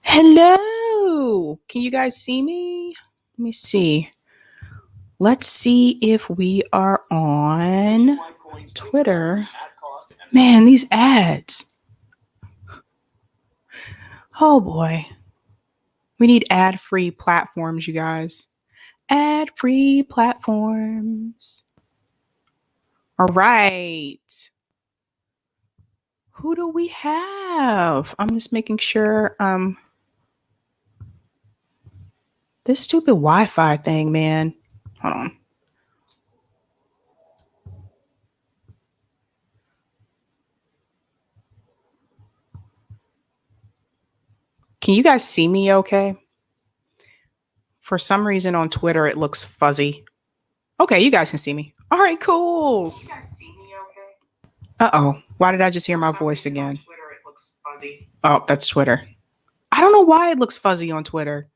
Hello. Can you guys see me? Let me see. Let's see if we are on Twitter. Man, these ads. Oh boy. We need ad-free platforms, you guys. Ad-free platforms. All right. Who do we have? I'm just making sure. This stupid Wi-Fi thing, man. Hold on. Can you guys see me okay? For some reason on Twitter, it looks fuzzy. Okay, you guys can see me. All right, cool. Can you guys see me okay? Uh-oh. Why did I just hear my voice again? On Twitter, it looks fuzzy. Oh, that's Twitter. I don't know why it looks fuzzy on Twitter.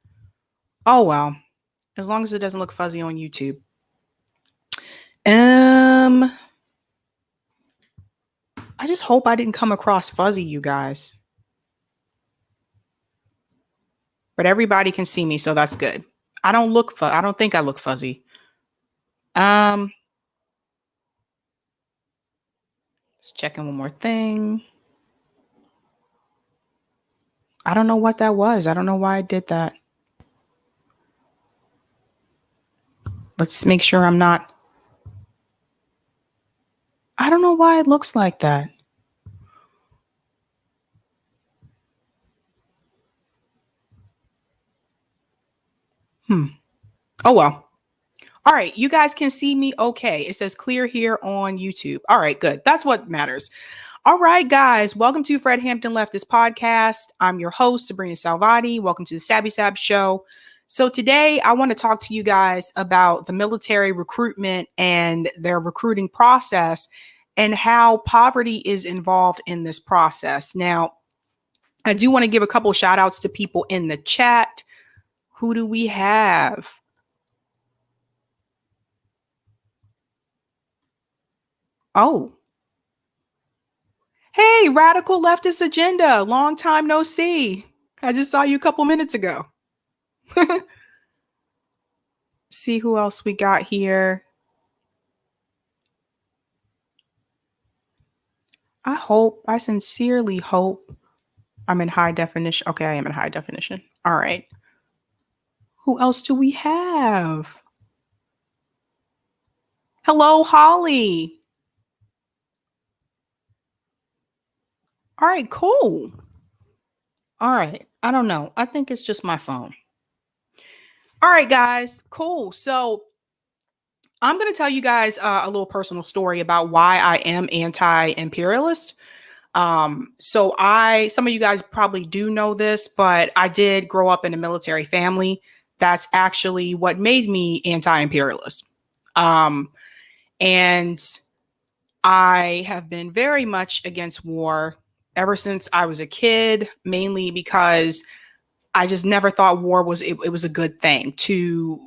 Oh, well. As long as it doesn't look fuzzy on YouTube. I just hope I didn't come across fuzzy, you guys. But everybody can see me, so that's good. I don't think I look fuzzy. Let's check in one more thing. I don't know what that was. I don't know why I did that. Let's make sure I'm not. I don't know why it looks like that. Oh, well. All right. You guys can see me okay. It says clear here on YouTube. All right, good. That's what matters. All right, guys. Welcome to Hampton Leftists podcast. I'm your host, Sabrina Salvati. Welcome to the Sabby Show. So today I want to talk to you guys about the military recruitment and their recruiting process and how poverty is involved in this process. Now, I do want to give a couple shout outs to people in the chat. Who do we have? Oh. Hey, Radical Leftist Agenda. Long time no see. I just saw you a couple minutes ago. See who else we got here. I sincerely hope I'm in high definition. Okay, I am in high definition. All right. Who else do we have? Hello, Holly. All right, cool. All right. I don't know. I think it's just my phone. All right, guys. Cool. So I'm going to tell you guys a little personal story about why I am anti-imperialist. Some of you guys probably do know this, but I did grow up in a military family. That's actually what made me anti-imperialist. And I have been very much against war ever since I was a kid, mainly because I just never thought war was it was a good thing to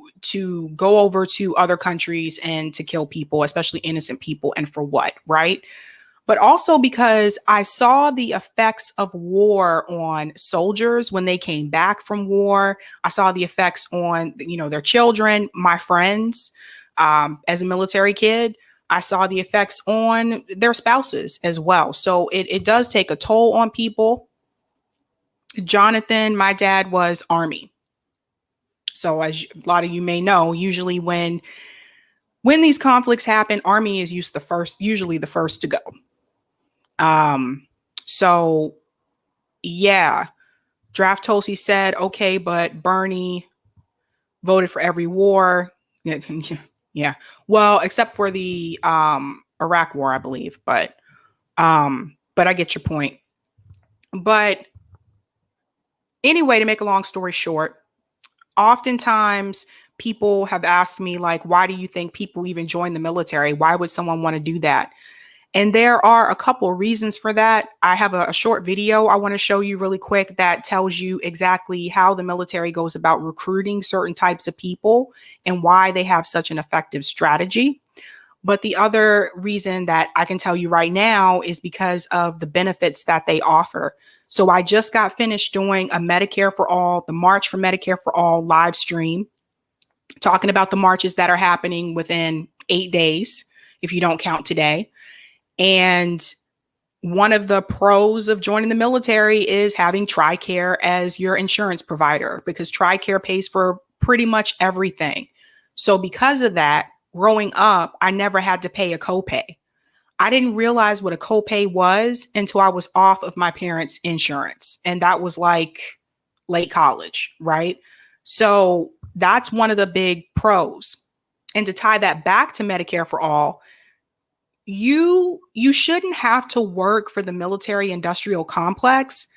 go over to other countries and to kill people, especially innocent people, and for what, right? But also because I saw the effects of war on soldiers when they came back from war. I saw the effects on, their children, my friends. As a military kid, I saw the effects on their spouses as well. So it does take a toll on people. Jonathan, my dad was Army. So as a lot of you may know, usually when these conflicts happen, Army is usually the first to go. So yeah, Draft Tulsi said, okay, but Bernie voted for every war. Yeah. Well, except for the Iraq war, I believe, but I get your point. But anyway, to make a long story short, oftentimes people have asked me, like, why do you think people even join the military? Why would someone want to do that? And there are a couple of reasons for that. I have a short video I want to show you really quick that tells you exactly how the military goes about recruiting certain types of people and why they have such an effective strategy. But the other reason that I can tell you right now is because of the benefits that they offer. So I just got finished doing a Medicare for All, the March for Medicare for All live stream, talking about the marches that are happening within 8 days, if you don't count today. And one of the pros of joining the military is having TRICARE as your insurance provider, because TRICARE pays for pretty much everything. So because of that, growing up, I never had to pay a copay. I didn't realize what a copay was until I was off of my parents' insurance. And that was like late college, right? So that's one of the big pros. And to tie that back to Medicare for All, you shouldn't have to work for the military industrial complex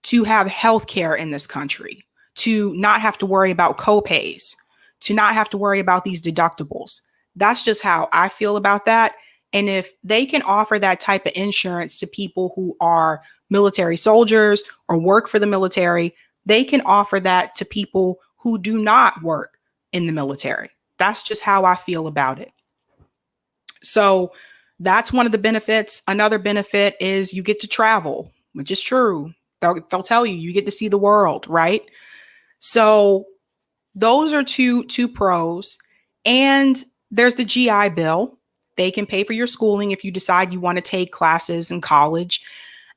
to have health care in this country, to not have to worry about copays, to not have to worry about these deductibles. That's just how I feel about that. And if they can offer that type of insurance to people who are military soldiers or work for the military, they can offer that to people who do not work in the military. That's just how I feel about it. So that's one of the benefits. Another benefit is you get to travel, which is true. They'll tell you, you get to see the world, right? So those are two pros. And there's the GI Bill. They can pay for your schooling if you decide you want to take classes in college.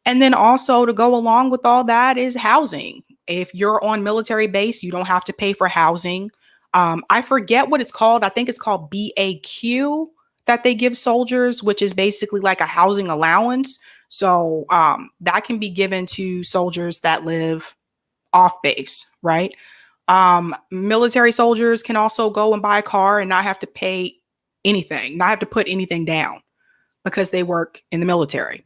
And then also to go along with all that is housing. If you're on military base, you don't have to pay for housing. I forget what it's called. I think it's called BAQ that they give soldiers, which is basically like a housing allowance. So that can be given to soldiers that live off base, right? Military soldiers can also go and buy a car and not have to pay anything, not have to put anything down because they work in the military.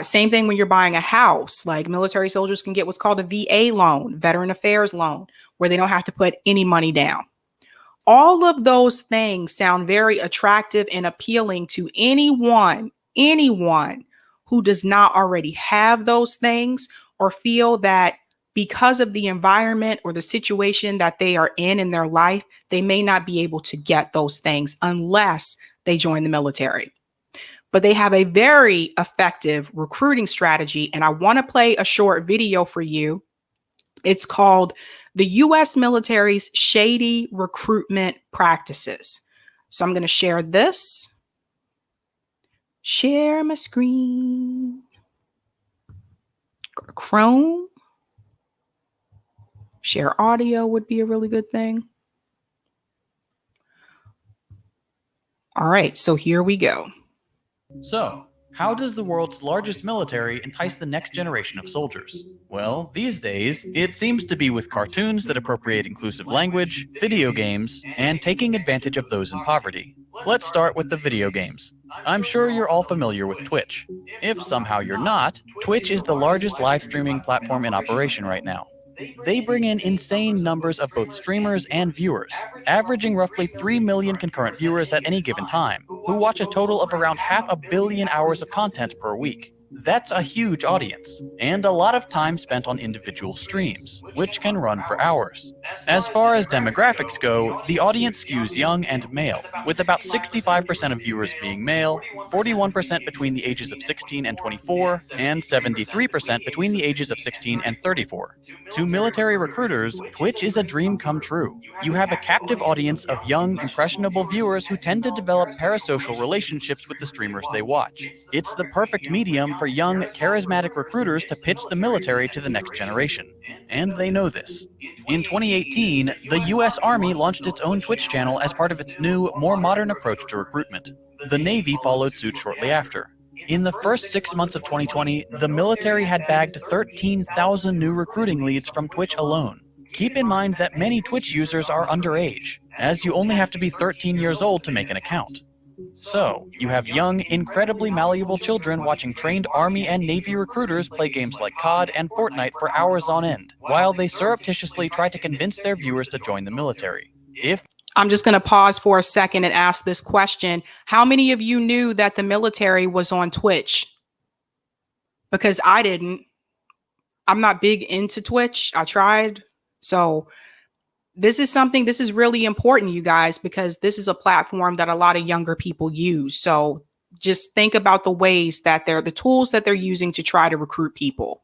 Same thing when you're buying a house, like military soldiers can get what's called a VA loan, Veteran Affairs loan, where they don't have to put any money down. All of those things sound very attractive and appealing to anyone who does not already have those things or feel that because of the environment or the situation that they are in their life, they may not be able to get those things unless they join the military. But they have a very effective recruiting strategy. And I want to play a short video for you. It's called The U.S. Military's Shady Recruitment Practices. So I'm going to share this. Share my screen. Go to Chrome. Share audio would be a really good thing. All right, so here we go. So, how does the world's largest military entice the next generation of soldiers? Well, these days, it seems to be with cartoons that appropriate inclusive language, video games, and taking advantage of those in poverty. Let's start with the video games. I'm sure you're all familiar with Twitch. If somehow you're not, Twitch is the largest live streaming platform in operation right now. They bring in insane numbers of both streamers and viewers, averaging roughly 3 million concurrent viewers at any given time, who watch a total of around 500 million hours of content per week. That's a huge audience, and a lot of time spent on individual streams, which can run for hours. As far as demographics go, the audience skews young and male, with about 65% of viewers being male, 41% between the ages of 16 and 24, and 73% between the ages of 16 and 34. To military recruiters, Twitch is a dream come true. You have a captive audience of young, impressionable viewers who tend to develop parasocial relationships with the streamers they watch. It's the perfect medium for young, charismatic recruiters to pitch the military to the next generation. And they know this. In 2018, the US Army launched its own Twitch channel as part of its new, more modern approach to recruitment. The Navy followed suit shortly after. In the first 6 months of 2020, the military had bagged 13,000 new recruiting leads from Twitch alone. Keep in mind that many Twitch users are underage, as you only have to be 13 years old to make an account. So, you have young, incredibly malleable children watching trained Army and Navy recruiters play games like COD and Fortnite for hours on end, while they surreptitiously try to convince their viewers to join the military. I'm just going to pause for a second and ask this question. How many of you knew that the military was on Twitch? Because I didn't. I'm not big into Twitch. I tried. So this is really important, you guys, because this is a platform that a lot of younger people use. So just think about the ways that the tools that they're using to try to recruit people.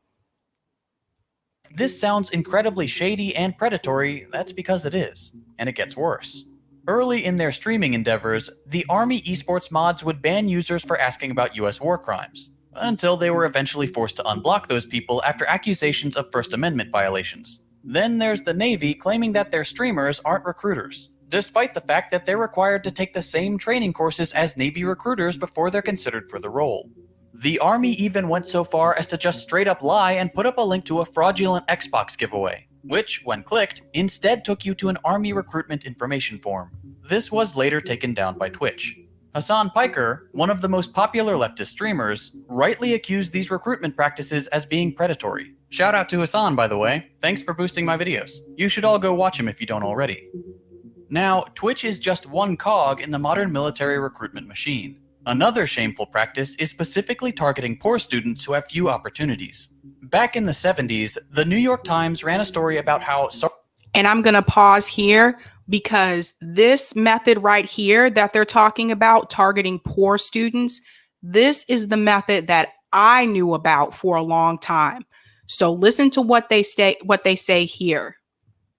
this sounds incredibly shady and predatory, that's because it is. And it gets worse. Early in their streaming endeavors, the Army esports mods would ban users for asking about US war crimes, until they were eventually forced to unblock those people after accusations of First Amendment violations. Then there's the Navy claiming that their streamers aren't recruiters, despite the fact that they're required to take the same training courses as Navy recruiters before they're considered for the role. The Army even went so far as to just straight up lie and put up a link to a fraudulent Xbox giveaway, which, when clicked, instead took you to an Army recruitment information form. This was later taken down by Twitch. Hassan Piker, one of the most popular leftist streamers, rightly accused these recruitment practices as being predatory. Shout out to Hassan, by the way. Thanks for boosting my videos. You should all go watch him if you don't already. Now, Twitch is just one cog in the modern military recruitment machine. Another shameful practice is specifically targeting poor students who have few opportunities. Back in the 70s, the New York Times ran a story about how... And I'm going to pause here because this method right here that they're talking about, targeting poor students, this is the method that I knew about for a long time. So listen to what they say here.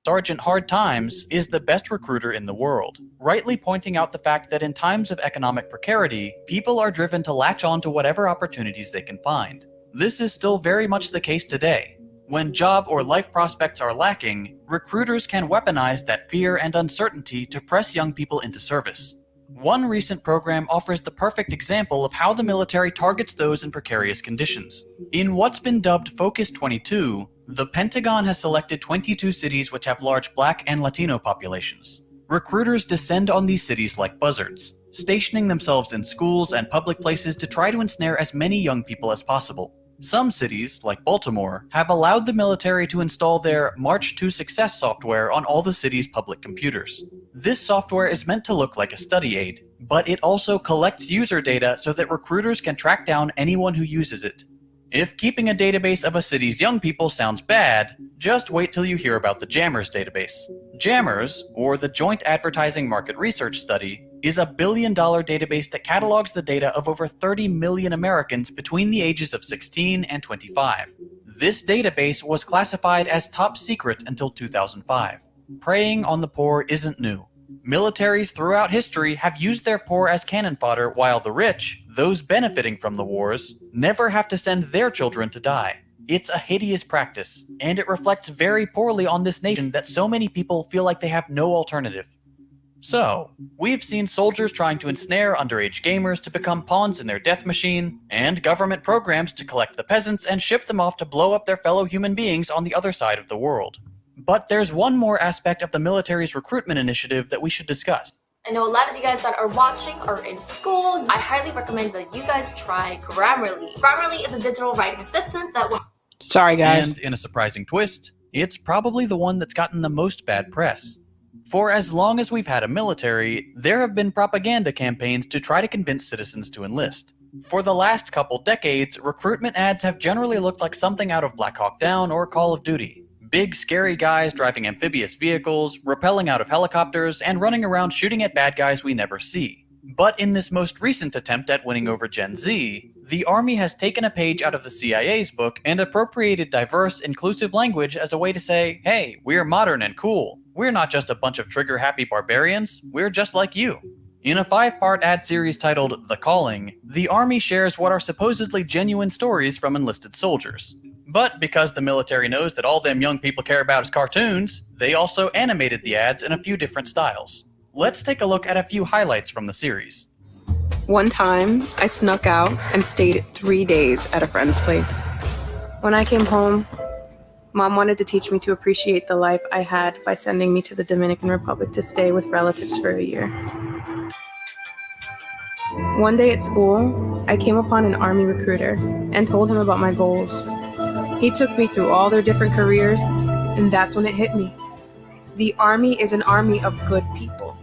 Sergeant Hard Times is the best recruiter in the world, rightly pointing out the fact that in times of economic precarity, people are driven to latch on to whatever opportunities they can find. This is still very much the case today. When job or life prospects are lacking, recruiters can weaponize that fear and uncertainty to press young people into service. One recent program offers the perfect example of how the military targets those in precarious conditions. In what's been dubbed Focus 22, the Pentagon has selected 22 cities which have large Black and Latino populations. Recruiters descend on these cities like buzzards, stationing themselves in schools and public places to try to ensnare as many young people as possible. Some cities, like Baltimore, have allowed the military to install their March to Success software on all the city's public computers. This software is meant to look like a study aid, but it also collects user data so that recruiters can track down anyone who uses it. If keeping a database of a city's young people sounds bad, just wait till you hear about the Jammers database. Jammers, or the Joint Advertising Market Research Study, is a billion-dollar database that catalogs the data of over 30 million Americans between the ages of 16 and 25. This database was classified as top secret until 2005. Preying on the poor isn't new. Militaries throughout history have used their poor as cannon fodder, while the rich, those benefiting from the wars, never have to send their children to die. It's a hideous practice, and it reflects very poorly on this nation that so many people feel like they have no alternative. So, we've seen soldiers trying to ensnare underage gamers to become pawns in their death machine, and government programs to collect the peasants and ship them off to blow up their fellow human beings on the other side of the world. But there's one more aspect of the military's recruitment initiative that we should discuss. I know a lot of you guys that are watching are in school. I highly recommend that you guys try Grammarly. Grammarly is a digital writing assistant that will... Sorry, guys. And in a surprising twist, it's probably the one that's gotten the most bad press. For as long as we've had a military, there have been propaganda campaigns to try to convince citizens to enlist. For the last couple decades, recruitment ads have generally looked like something out of Black Hawk Down or Call of Duty. Big, scary guys driving amphibious vehicles, rappelling out of helicopters, and running around shooting at bad guys we never see. But in this most recent attempt at winning over Gen Z, the Army has taken a page out of the CIA's book and appropriated diverse, inclusive language as a way to say, hey, we're modern and cool. We're not just a bunch of trigger-happy barbarians, we're just like you. In a 5-part ad series titled The Calling, the Army shares what are supposedly genuine stories from enlisted soldiers. But because the military knows that all them young people care about is cartoons, they also animated the ads in a few different styles. Let's take a look at a few highlights from the series. One time, I snuck out and stayed 3 days at a friend's place. When I came home, Mom wanted to teach me to appreciate the life I had by sending me to the Dominican Republic to stay with relatives for a year. One day at school, I came upon an Army recruiter and told him about my goals. He took me through all their different careers, and that's when it hit me. The Army is an army of good people.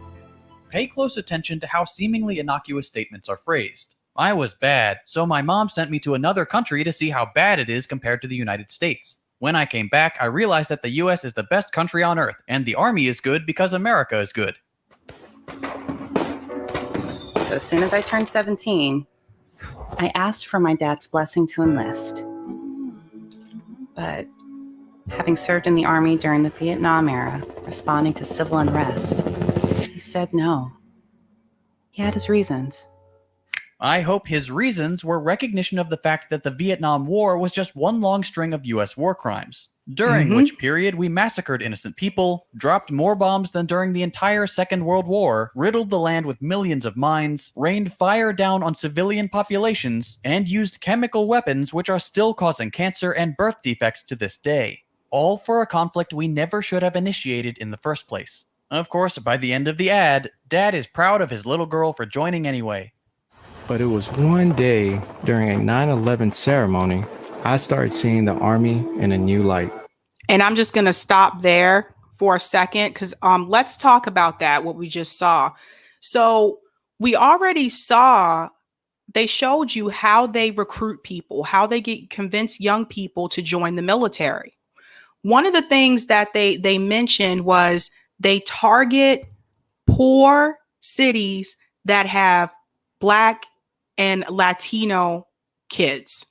Pay close attention to how seemingly innocuous statements are phrased. I was bad, so my mom sent me to another country to see how bad it is compared to the United States. When I came back, I realized that the US is the best country on earth, and the Army is good because America is good. So as soon as I turned 17, I asked for my dad's blessing to enlist. But having served in the Army during the Vietnam era, responding to civil unrest. He said no. He had his reasons. I hope his reasons were recognition of the fact that the Vietnam War was just one long string of US war crimes, during which period we massacred innocent people, dropped more bombs than during the entire Second World War, riddled the land with millions of mines, rained fire down on civilian populations, and used chemical weapons which are still causing cancer and birth defects to this day. All for a conflict we never should have initiated in the first place. Of course, by the end of the ad, Dad is proud of his little girl for joining anyway. But it was one day during a 9/11 ceremony, I started seeing the Army in a new light. And I'm just going to stop there for a second because let's talk about that, what we just saw. So we already saw, they showed you how they recruit people, how they convince young people to join the military. One of the things that they mentioned was they target poor cities that have Black and Latino kids.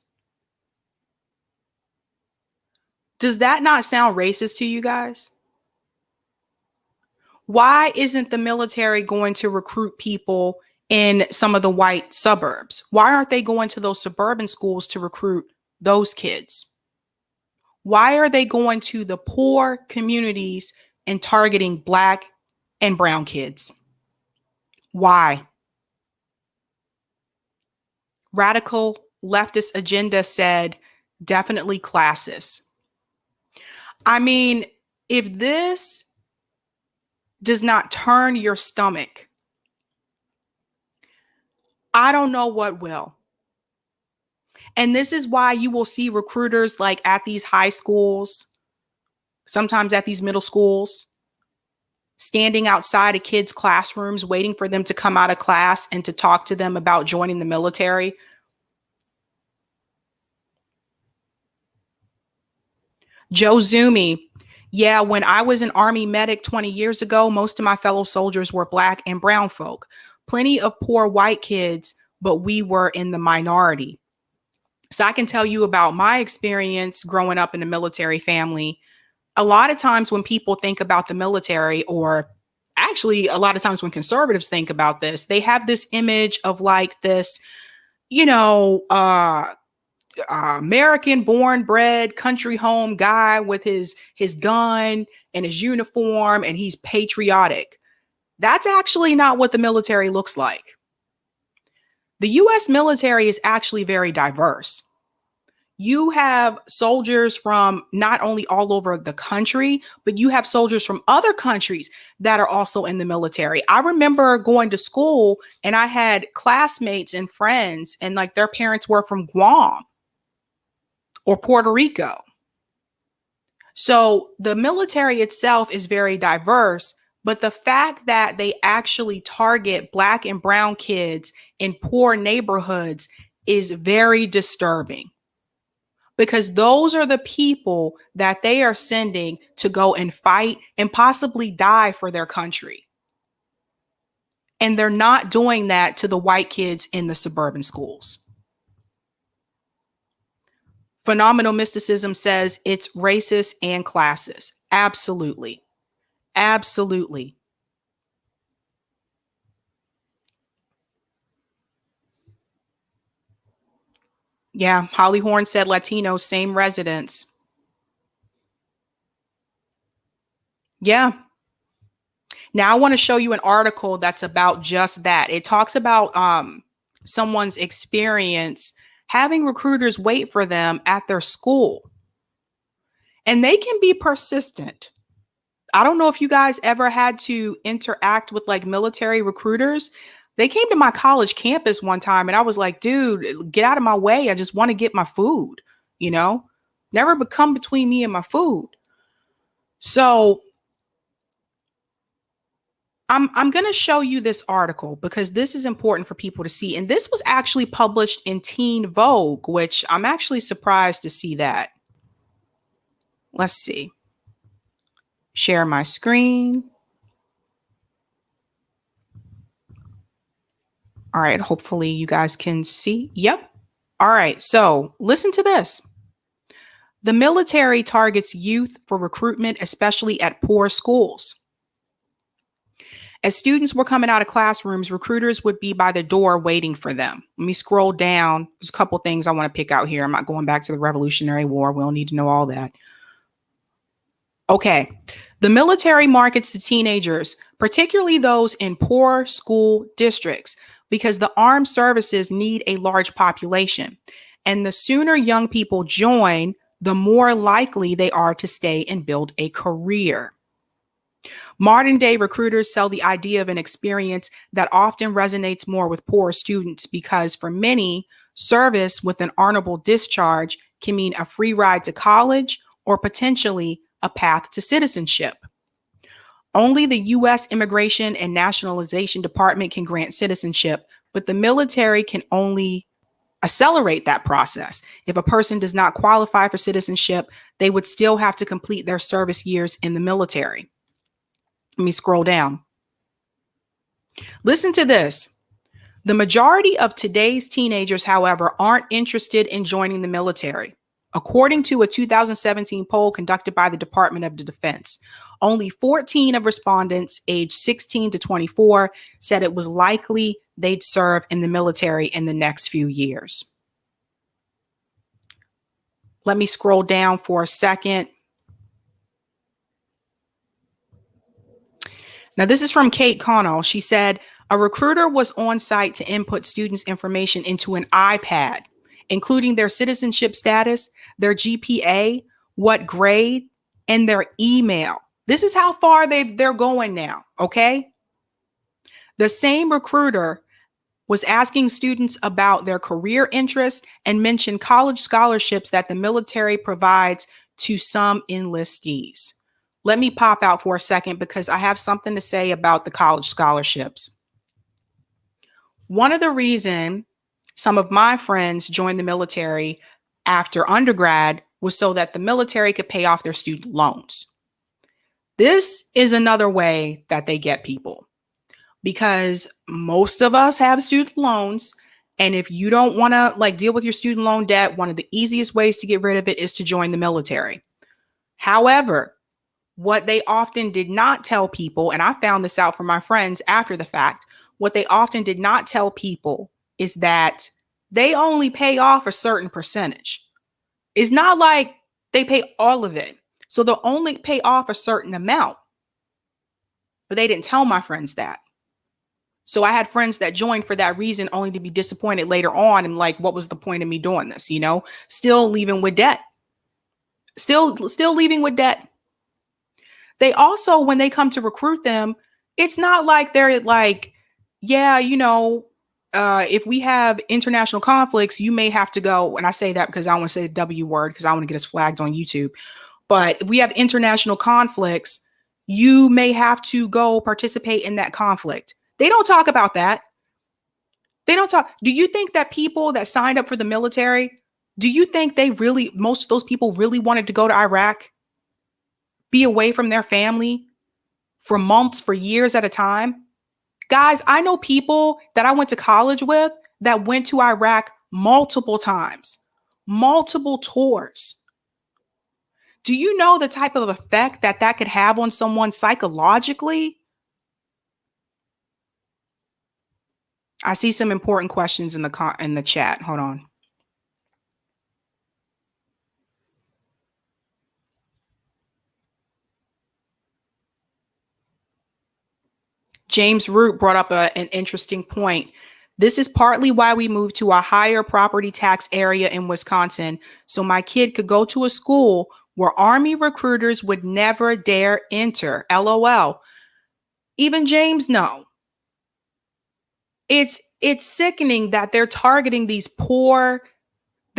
Does that not sound racist to you guys? Why isn't the military going to recruit people in some of the white suburbs? Why aren't they going to those suburban schools to recruit those kids? Why are they going to the poor communities and targeting Black and brown kids? Why? Radical leftist agenda said definitely classist. I mean, if this does not turn your stomach, I don't know what will. And this is why you will see recruiters like at these high schools, sometimes at these middle schools, standing outside of kids' classrooms, waiting for them to come out of class and to talk to them about joining the military. Joe Zumi, yeah, when I was an Army medic 20 years ago, most of my fellow soldiers were Black and brown folk. Plenty of poor white kids, but we were in the minority. So I can tell you about my experience growing up in a military family. A lot of times when people think about the military, or actually a lot of times when conservatives think about this, they have this image of like this, American born bred country home guy with his gun and his uniform, and he's patriotic. That's actually not what the military looks like. The US military is actually very diverse. You have soldiers from not only all over the country, but you have soldiers from other countries that are also in the military. I remember going to school and I had classmates and friends, and like their parents were from Guam or Puerto Rico. So the military itself is very diverse, but the fact that they actually target Black and brown kids in poor neighborhoods is very disturbing, because those are the people that they are sending to go and fight and possibly die for their country. And they're not doing that to the white kids in the suburban schools. Phenomenal Mysticism says it's racist and classist. Absolutely. Absolutely. Yeah, Holly Horn said Latino, same residence. Yeah. Now I want to show you an article that's about just that. It talks about someone's experience having recruiters wait for them at their school. And they can be persistent. I don't know if you guys ever had to interact with like military recruiters. They came to my college campus one time and I was like, dude, get out of my way. I just want to get my food, never become between me and my food. So I'm going to show you this article because this is important for people to see. And this was actually published in Teen Vogue, which I'm actually surprised to see that. Let's see. Share my screen. All right. Hopefully you guys can see. Yep. All right. So listen to this. The military targets youth for recruitment, especially at poor schools. As students were coming out of classrooms, recruiters would be by the door waiting for them. Let me scroll down. There's a couple things I want to pick out here. I'm not going back to the Revolutionary War. We don't need to know all that. Okay. The military markets to teenagers, particularly those in poor school districts, because the armed services need a large population. And the sooner young people join, the more likely they are to stay and build a career. Modern day recruiters sell the idea of an experience that often resonates more with poor students because for many, service with an honorable discharge can mean a free ride to college or potentially a path to citizenship. Only the U.S. Immigration and Nationalization Department can grant citizenship, but the military can only accelerate that process. If a person does not qualify for citizenship, they would still have to complete their service years in the military. Let me scroll down. Listen to this. The majority of today's teenagers, however, aren't interested in joining the military. According to a 2017 poll conducted by the Department of Defense, only 14 of respondents aged 16 to 24 said it was likely they'd serve in the military in the next few years. Let me scroll down for a second. Now, this is from Kate Connell. She said, a recruiter was on site to input students' information into an iPad, including their citizenship status, their GPA, what grade, and their email. This is how far they're going now, okay? The same recruiter was asking students about their career interests and mentioned college scholarships that the military provides to some enlistees. Let me pop out for a second because I have something to say about the college scholarships. One of the reasons some of my friends joined the military after undergrad was so that the military could pay off their student loans. This is another way that they get people because most of us have student loans. And if you don't want to deal with your student loan debt, one of the easiest ways to get rid of it is to join the military. However, what they often did not tell people, and I found this out from my friends after the fact, what they often did not tell people is that they only pay off a certain percentage. It's not like they pay all of it. So they'll only pay off a certain amount. But they didn't tell my friends that. So I had friends that joined for that reason only to be disappointed later on and what was the point of me doing this, Still leaving with debt. Still leaving with debt. They also, when they come to recruit them, it's not like they're if we have international conflicts, you may have to go. And I say that because I want to say the W word because I want to get us flagged on YouTube. But if we have international conflicts, you may have to go participate in that conflict. They don't talk about that. They don't talk. Do you think that people that signed up for the military, do you think most of those people really wanted to go to Iraq? Be away from their family for months, for years at a time? Guys, I know people that I went to college with that went to Iraq multiple times, multiple tours. Do you know the type of effect that could have on someone psychologically? I see some important questions in the chat. Hold on. James Root brought up an interesting point. This is partly why we moved to a higher property tax area in Wisconsin, so my kid could go to a school where Army recruiters would never dare enter. LOL. Even James, no. It's sickening that they're targeting the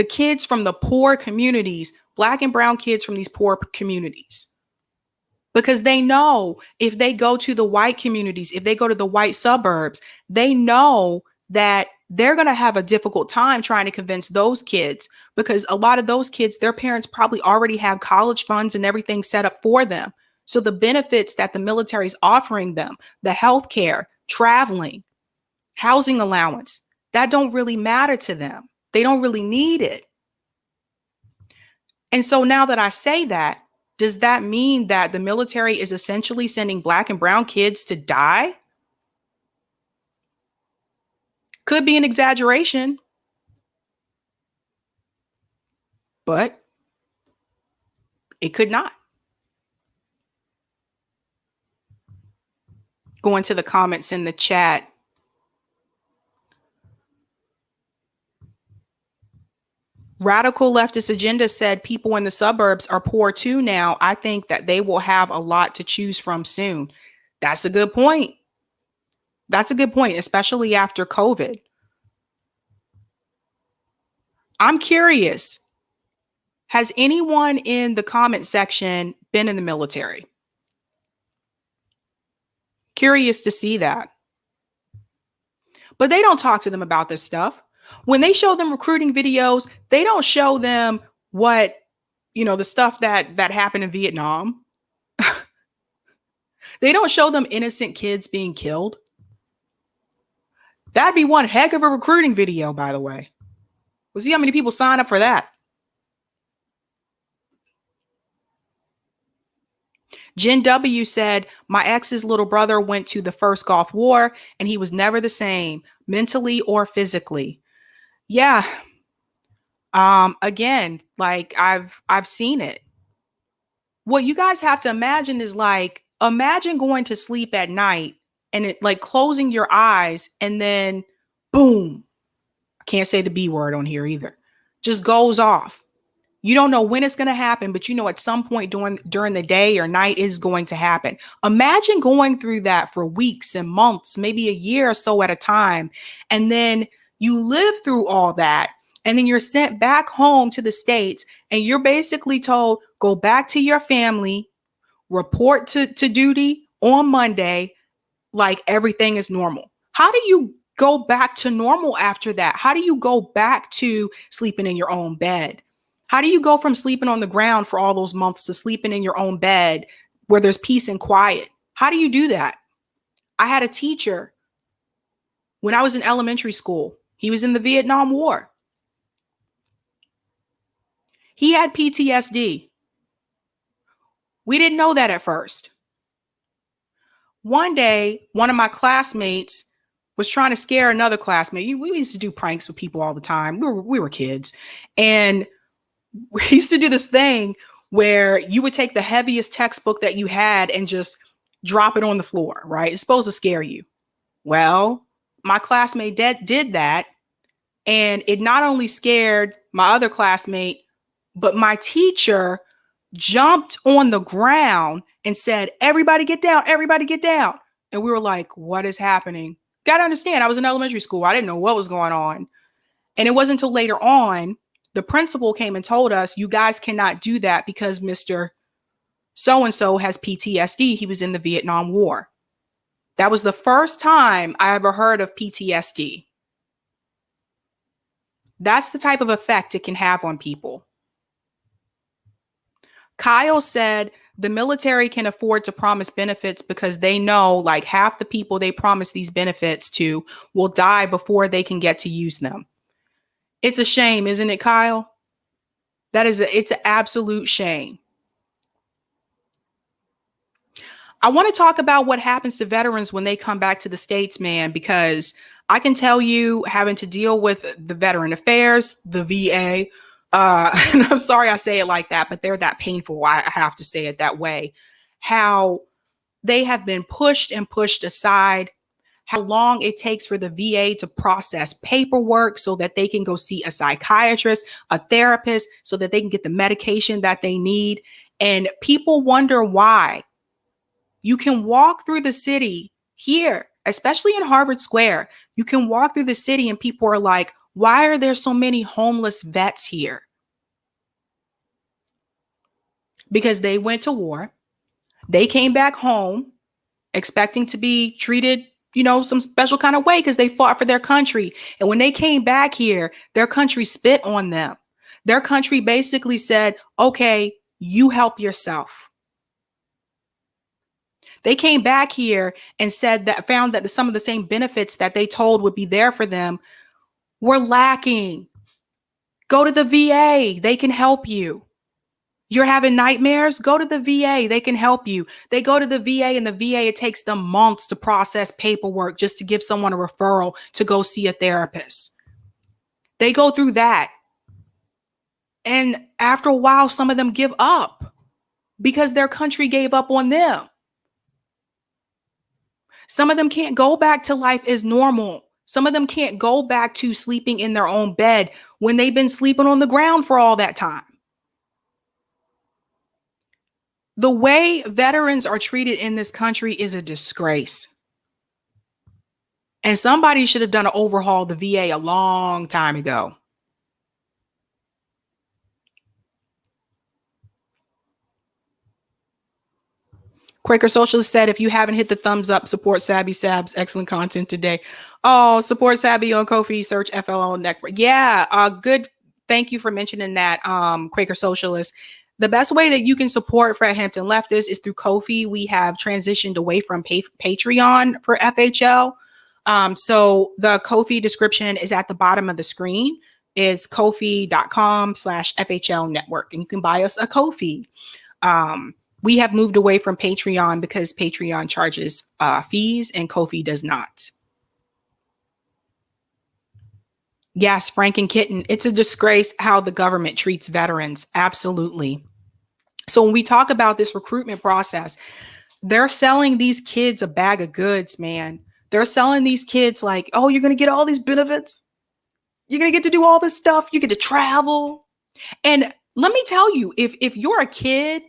kids from the poor communities, Black and brown kids from these poor communities. Because they know if they go to the white communities, if they go to the white suburbs, they know that they're going to have a difficult time trying to convince those kids because a lot of those kids, their parents probably already have college funds and everything set up for them. So the benefits that the military is offering them, the healthcare, traveling, housing allowance, that don't really matter to them. They don't really need it. And so now that I say that, does that mean that the military is essentially sending black and brown kids to die? Could be an exaggeration, but it could not. Go into the comments in the chat. Radical leftist agenda said people in the suburbs are poor too now. I think that they will have a lot to choose from soon. That's a good point. That's a good point, especially after COVID. I'm curious. Has anyone in the comment section been in the military? Curious to see that. But they don't talk to them about this stuff. When they show them recruiting videos, they don't show them what, the stuff that happened in Vietnam. They don't show them innocent kids being killed. That'd be one heck of a recruiting video, by the way. We'll see how many people sign up for that. Jen W said, my ex's little brother went to the first Gulf War and he was never the same, mentally or physically. Yeah. Again, like I've seen it. What you guys have to imagine is imagine going to sleep at night and it like closing your eyes and then boom. I can't say the B word on here either. Just goes off. You don't know when it's going to happen, but at some point during the day or night is going to happen. Imagine going through that for weeks and months, maybe a year or so at a time. And then you live through all that. And then you're sent back home to the States and you're basically told, go back to your family, report to duty on Monday, like everything is normal. How do you go back to normal after that? How do you go back to sleeping in your own bed? How do you go from sleeping on the ground for all those months to sleeping in your own bed where there's peace and quiet? How do you do that? I had a teacher when I was in elementary school. He was in the Vietnam War. He had PTSD. We didn't know that at first. One day, one of my classmates was trying to scare another classmate. We used to do pranks with people all the time. We were kids. And we used to do this thing where you would take the heaviest textbook that you had and just drop it on the floor, right? It's supposed to scare you. Well, my classmate did that. And it not only scared my other classmate, but my teacher jumped on the ground and said, everybody get down, everybody get down. And we were like, what is happening? Got to understand, I was in elementary school. I didn't know what was going on. And it wasn't until later on, the principal came and told us, you guys cannot do that because Mr. So-and-so has PTSD. He was in the Vietnam War. That was the first time I ever heard of PTSD. That's the type of effect it can have on people. Kyle said the military can afford to promise benefits because they know like half the people they promise these benefits to will die before they can get to use them. It's a shame, isn't it, Kyle? It's an absolute shame. I want to talk about what happens to veterans when they come back to the States, man, because I can tell you, having to deal with the Veteran Affairs, the VA, and I'm sorry I say it like that, but they're that painful. I have to say it that way. How they have been pushed and pushed aside. How long it takes for the VA to process paperwork so that they can go see a psychiatrist, a therapist, so that they can get the medication that they need. And people wonder why. You can walk through the city here, especially in Harvard Square. You can walk through the city and people are like, why are there so many homeless vets here? Because they went to war. They came back home expecting to be treated some special kind of way because they fought for their country. And when they came back here, their country spit on them. Their country basically said, okay, you help yourself. They came back here and found that some of the same benefits that they told would be there for them were lacking. Go to the VA. They can help you. You're having nightmares? Go to the VA. They can help you. They go to the VA, and the VA, it takes them months to process paperwork just to give someone a referral to go see a therapist. They go through that. And after a while, some of them give up because their country gave up on them. Some of them can't go back to life as normal. Some of them can't go back to sleeping in their own bed when they've been sleeping on the ground for all that time. The way veterans are treated in this country is a disgrace. And somebody should have done an overhaul of the VA a long time ago. Quaker Socialist said, if you haven't hit the thumbs up, support Sabby Sab's excellent content today. Oh, support Sabby on Ko-fi, search FLO Network. Yeah, good. Thank you for mentioning that, Quaker Socialist. The best way that you can support Fred Hampton Leftists is through Ko-fi. We have transitioned away from Patreon for FHL. So the Ko-fi description is at the bottom of the screen. It's ko-fi.com/FHL network. And you can buy us a Ko-fi. We have moved away from Patreon because Patreon charges fees and Ko-fi does not. Yes, Frank and Kitten, it's a disgrace how the government treats veterans. Absolutely. So when we talk about this recruitment process, they're selling these kids a bag of goods, man. They're selling these kids like, oh, you're going to get all these benefits. You're going to get to do all this stuff. You get to travel. And let me tell you, if you're a kid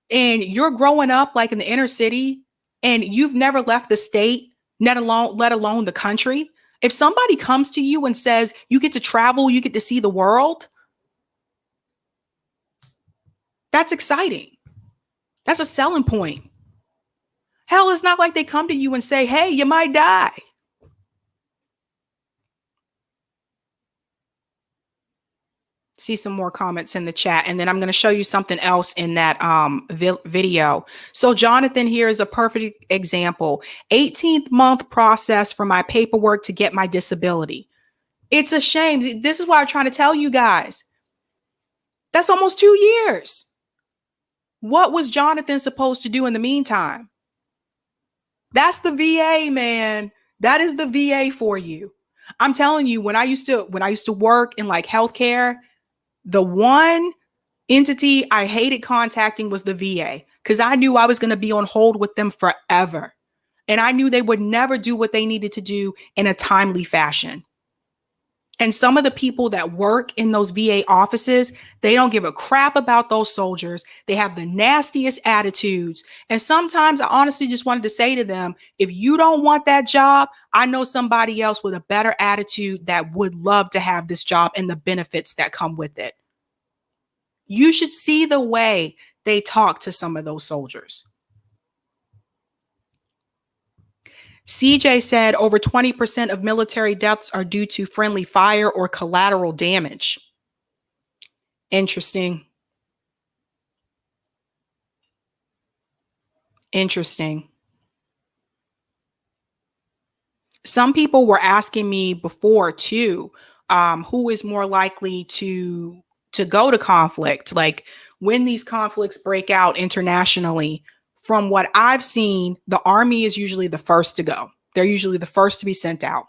and you're growing up like in the inner city and you've never left the state, let alone the country, if somebody comes to you and says you get to travel, you get to see the world, that's exciting. That's a selling point. Hell, it's not like they come to you and say, hey, you might die. See some more comments in the chat, and then I'm going to show you something else in that video. So Jonathan here is a perfect example. 18th month process for my paperwork to get my disability. It's a shame. This is what I'm trying to tell you guys. That's almost 2 years. What was Jonathan supposed to do in the meantime? That's the VA, man. That is the VA for you. I'm telling you, when I used to work in like healthcare, the one entity I hated contacting was the VA because I knew I was going to be on hold with them forever. And I knew they would never do what they needed to do in a timely fashion. And some of the people that work in those VA offices, they don't give a crap about those soldiers. They have the nastiest attitudes. And sometimes I honestly just wanted to say to them, if you don't want that job, I know somebody else with a better attitude that would love to have this job and the benefits that come with it. You should see the way they talk to some of those soldiers. CJ said over 20% of military deaths are due to friendly fire or collateral damage. Interesting. Interesting. Some people were asking me before too, who is more likely to go to conflict? Like when these conflicts break out internationally, from what I've seen, the Army is usually the first to go. They're usually the first to be sent out.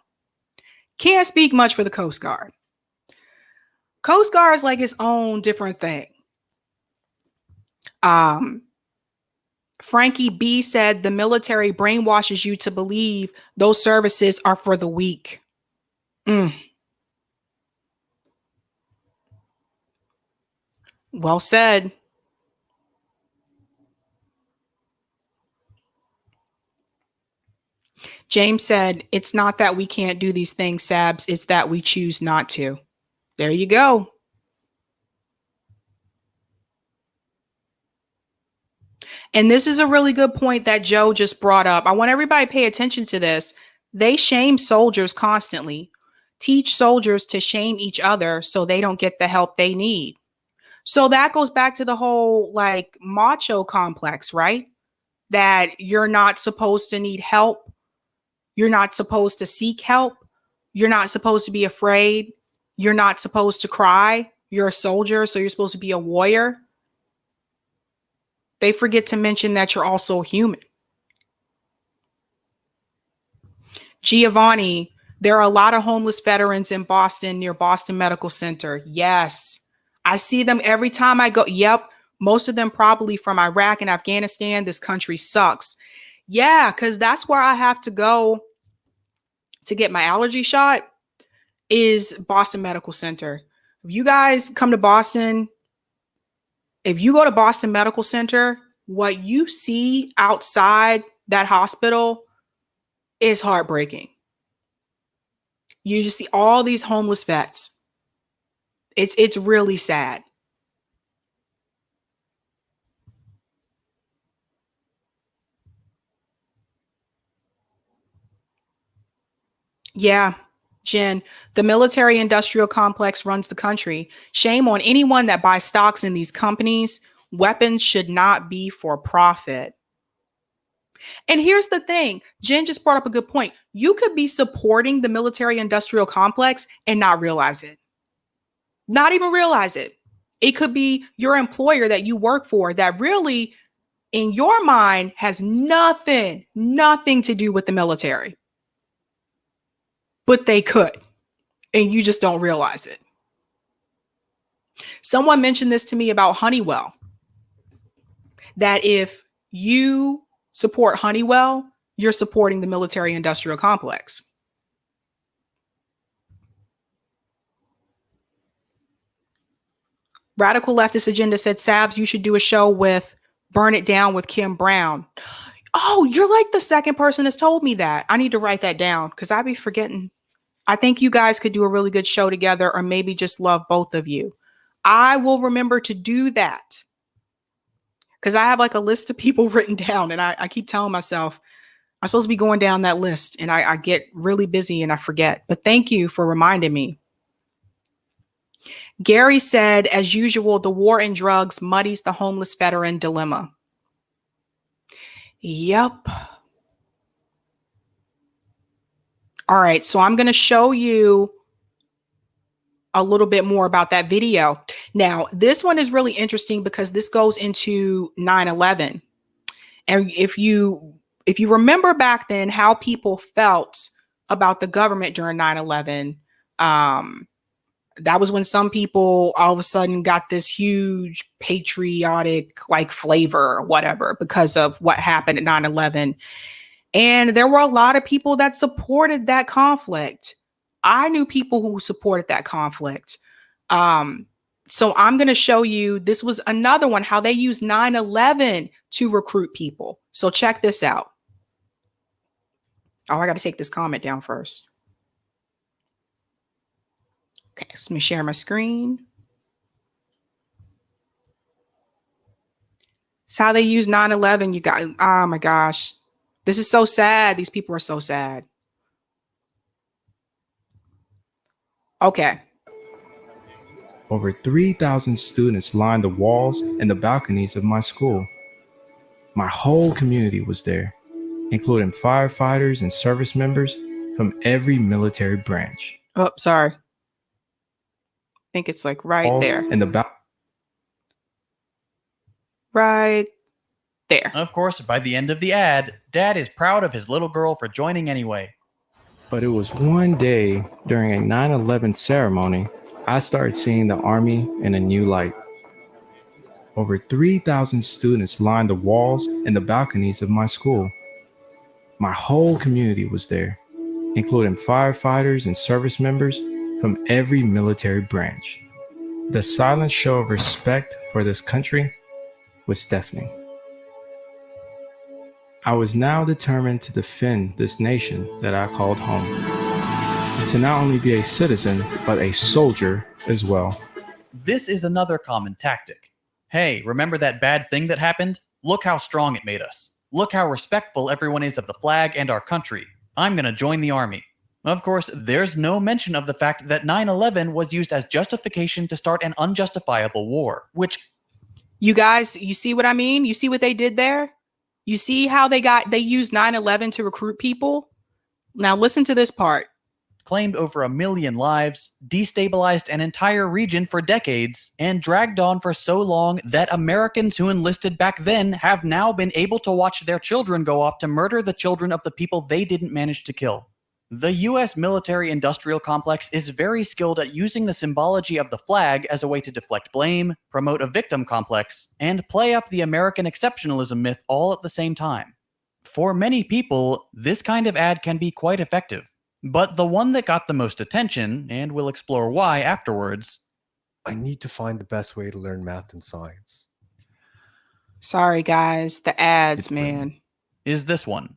Can't speak much for the Coast Guard. Coast Guard is like its own different thing. FrankyB said the military brainwashes you to believe those services are for the weak. Well said. James said, it's not that we can't do these things, Sabs. It's that we choose not to. There you go. And this is a really good point that Joe just brought up. I want everybody to pay attention to this. They shame soldiers constantly. Teach soldiers to shame each other so they don't get the help they need. So that goes back to the whole like macho complex, right? That you're not supposed to need help. You're not supposed to seek help. You're not supposed to be afraid. You're not supposed to cry. You're a soldier, so you're supposed to be a warrior. They forget to mention that you're also human. Giovanni, there are a lot of homeless veterans in Boston near Boston Medical Center. Yes, I see them every time I go. Yep, most of them probably from Iraq and Afghanistan. This country sucks. Yeah, because that's where I have to go to get my allergy shot is Boston Medical Center. If you guys come to Boston, if you go to Boston Medical Center, what you see outside that hospital is heartbreaking. You just see all these homeless vets. It's really sad. Yeah, Jen, the military industrial complex runs the country. Shame on anyone that buys stocks in these companies. Weapons should not be for profit. And here's the thing, Jen just brought up a good point. You could be supporting the military industrial complex and not realize it. Not even realize it. It could be your employer that you work for that really, in your mind, has nothing to do with the military. But they could, and you just don't realize it. Someone mentioned this to me about Honeywell, that if you support Honeywell, you're supporting the military industrial complex. Radical Leftist Agenda said, Sabs, you should do a show with Burn It Down with Kim Brown. Oh, you're like the second person that's told me that. I need to write that down because I'd be forgetting. I think you guys could do a really good show together, or maybe just love both of you. I will remember to do that because I have like a list of people written down, and I keep telling myself I'm supposed to be going down that list, and I get really busy and I forget. But thank you for reminding me. Gary said, as usual, the war in drugs muddies the homeless veteran dilemma. Yep. All right, so I'm going to show you a little bit more about that video. Now, this one is really interesting because this goes into 9/11. And if you remember back then how people felt about the government during 9/11, that was when some people all of a sudden got this huge patriotic like flavor or whatever because of what happened at 9/11. And there were a lot of people that supported that conflict. I knew people who supported that conflict. So I'm going to show you, this was another one, how they use 9/11 to recruit people. So check this out. Oh, I got to take this comment down first. Okay, so let me share my screen. It's how they use 9/11. You guys, oh my gosh. This is so sad. These people are so sad. Okay. Over 3,000 students lined the walls and the balconies of my school. My whole community was there, including firefighters and service members from every military branch. Oh, sorry. I think it's like right there. And the right there. Of course, by the end of the ad, Dad is proud of his little girl for joining anyway. But it was one day during a 9/11 ceremony, I started seeing the Army in a new light. Over 3,000 students lined the walls and the balconies of my school. My whole community was there, including firefighters and service members from every military branch. The silent show of respect for this country was deafening. I was now determined to defend this nation that I called home, and to not only be a citizen, but a soldier as well. This is another common tactic. Hey, remember that bad thing that happened? Look how strong it made us. Look how respectful everyone is of the flag and our country. I'm going to join the army. Of course, there's no mention of the fact that 9/11 was used as justification to start an unjustifiable war, which... You guys, you see what I mean? You see what they did there? You see how they used 9/11 to recruit people? Now listen to this part. claimed over 1 million lives, destabilized an entire region for decades, and dragged on for so long that Americans who enlisted back then have now been able to watch their children go off to murder the children of the people they didn't manage to kill. The US military-industrial complex is very skilled at using the symbology of the flag as a way to deflect blame, promote a victim complex, and play up the American exceptionalism myth all at the same time. For many people, this kind of ad can be quite effective. But the one that got the most attention, and we'll explore why afterwards, I need to find the best way to learn math and science. Sorry, guys. The ads, man. Is this one.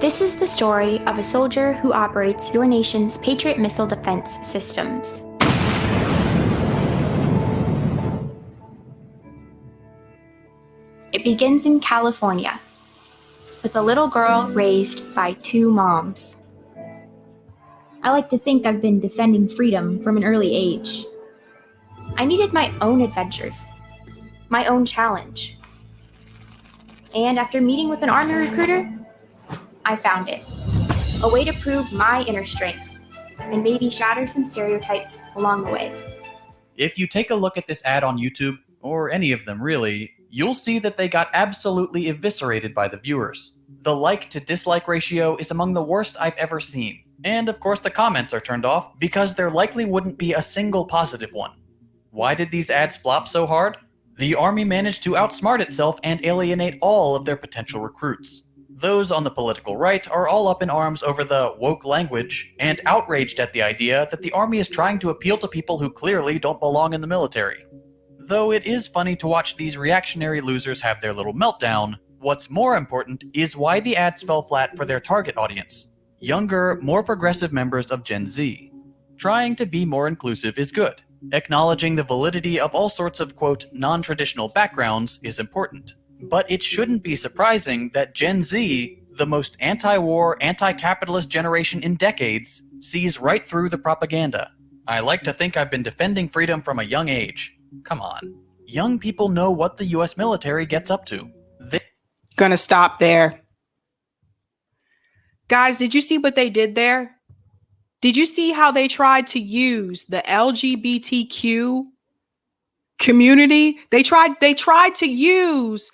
This is the story of a soldier who operates your nation's Patriot missile defense systems. It begins in California, with a little girl raised by 2 moms. I like to think I've been defending freedom from an early age. I needed my own adventures, my own challenge. And after meeting with an Army recruiter, I found it. A way to prove my inner strength and maybe shatter some stereotypes along the way. If you take a look at this ad on YouTube, or any of them really, you'll see that they got absolutely eviscerated by the viewers. The like to dislike ratio is among the worst I've ever seen. And of course the comments are turned off because there likely wouldn't be a single positive one. Why did these ads flop so hard? The Army managed to outsmart itself and alienate all of their potential recruits. Those on the political right are all up in arms over the woke language and outraged at the idea that the Army is trying to appeal to people who clearly don't belong in the military. Though it is funny to watch these reactionary losers have their little meltdown, what's more important is why the ads fell flat for their target audience. Younger, more progressive members of Gen Z. Trying to be more inclusive is good. Acknowledging the validity of all sorts of, quote, non-traditional backgrounds is important. But it shouldn't be surprising that Gen Z, the most anti-war, anti-capitalist generation in decades, sees right through the propaganda. I like to think I've been defending freedom from a young age. Come on. Young people know what the US military gets up to. Gonna stop there. Guys, did you see what they did there? Did you see how they tried to use the LGBTQ community? They tried to use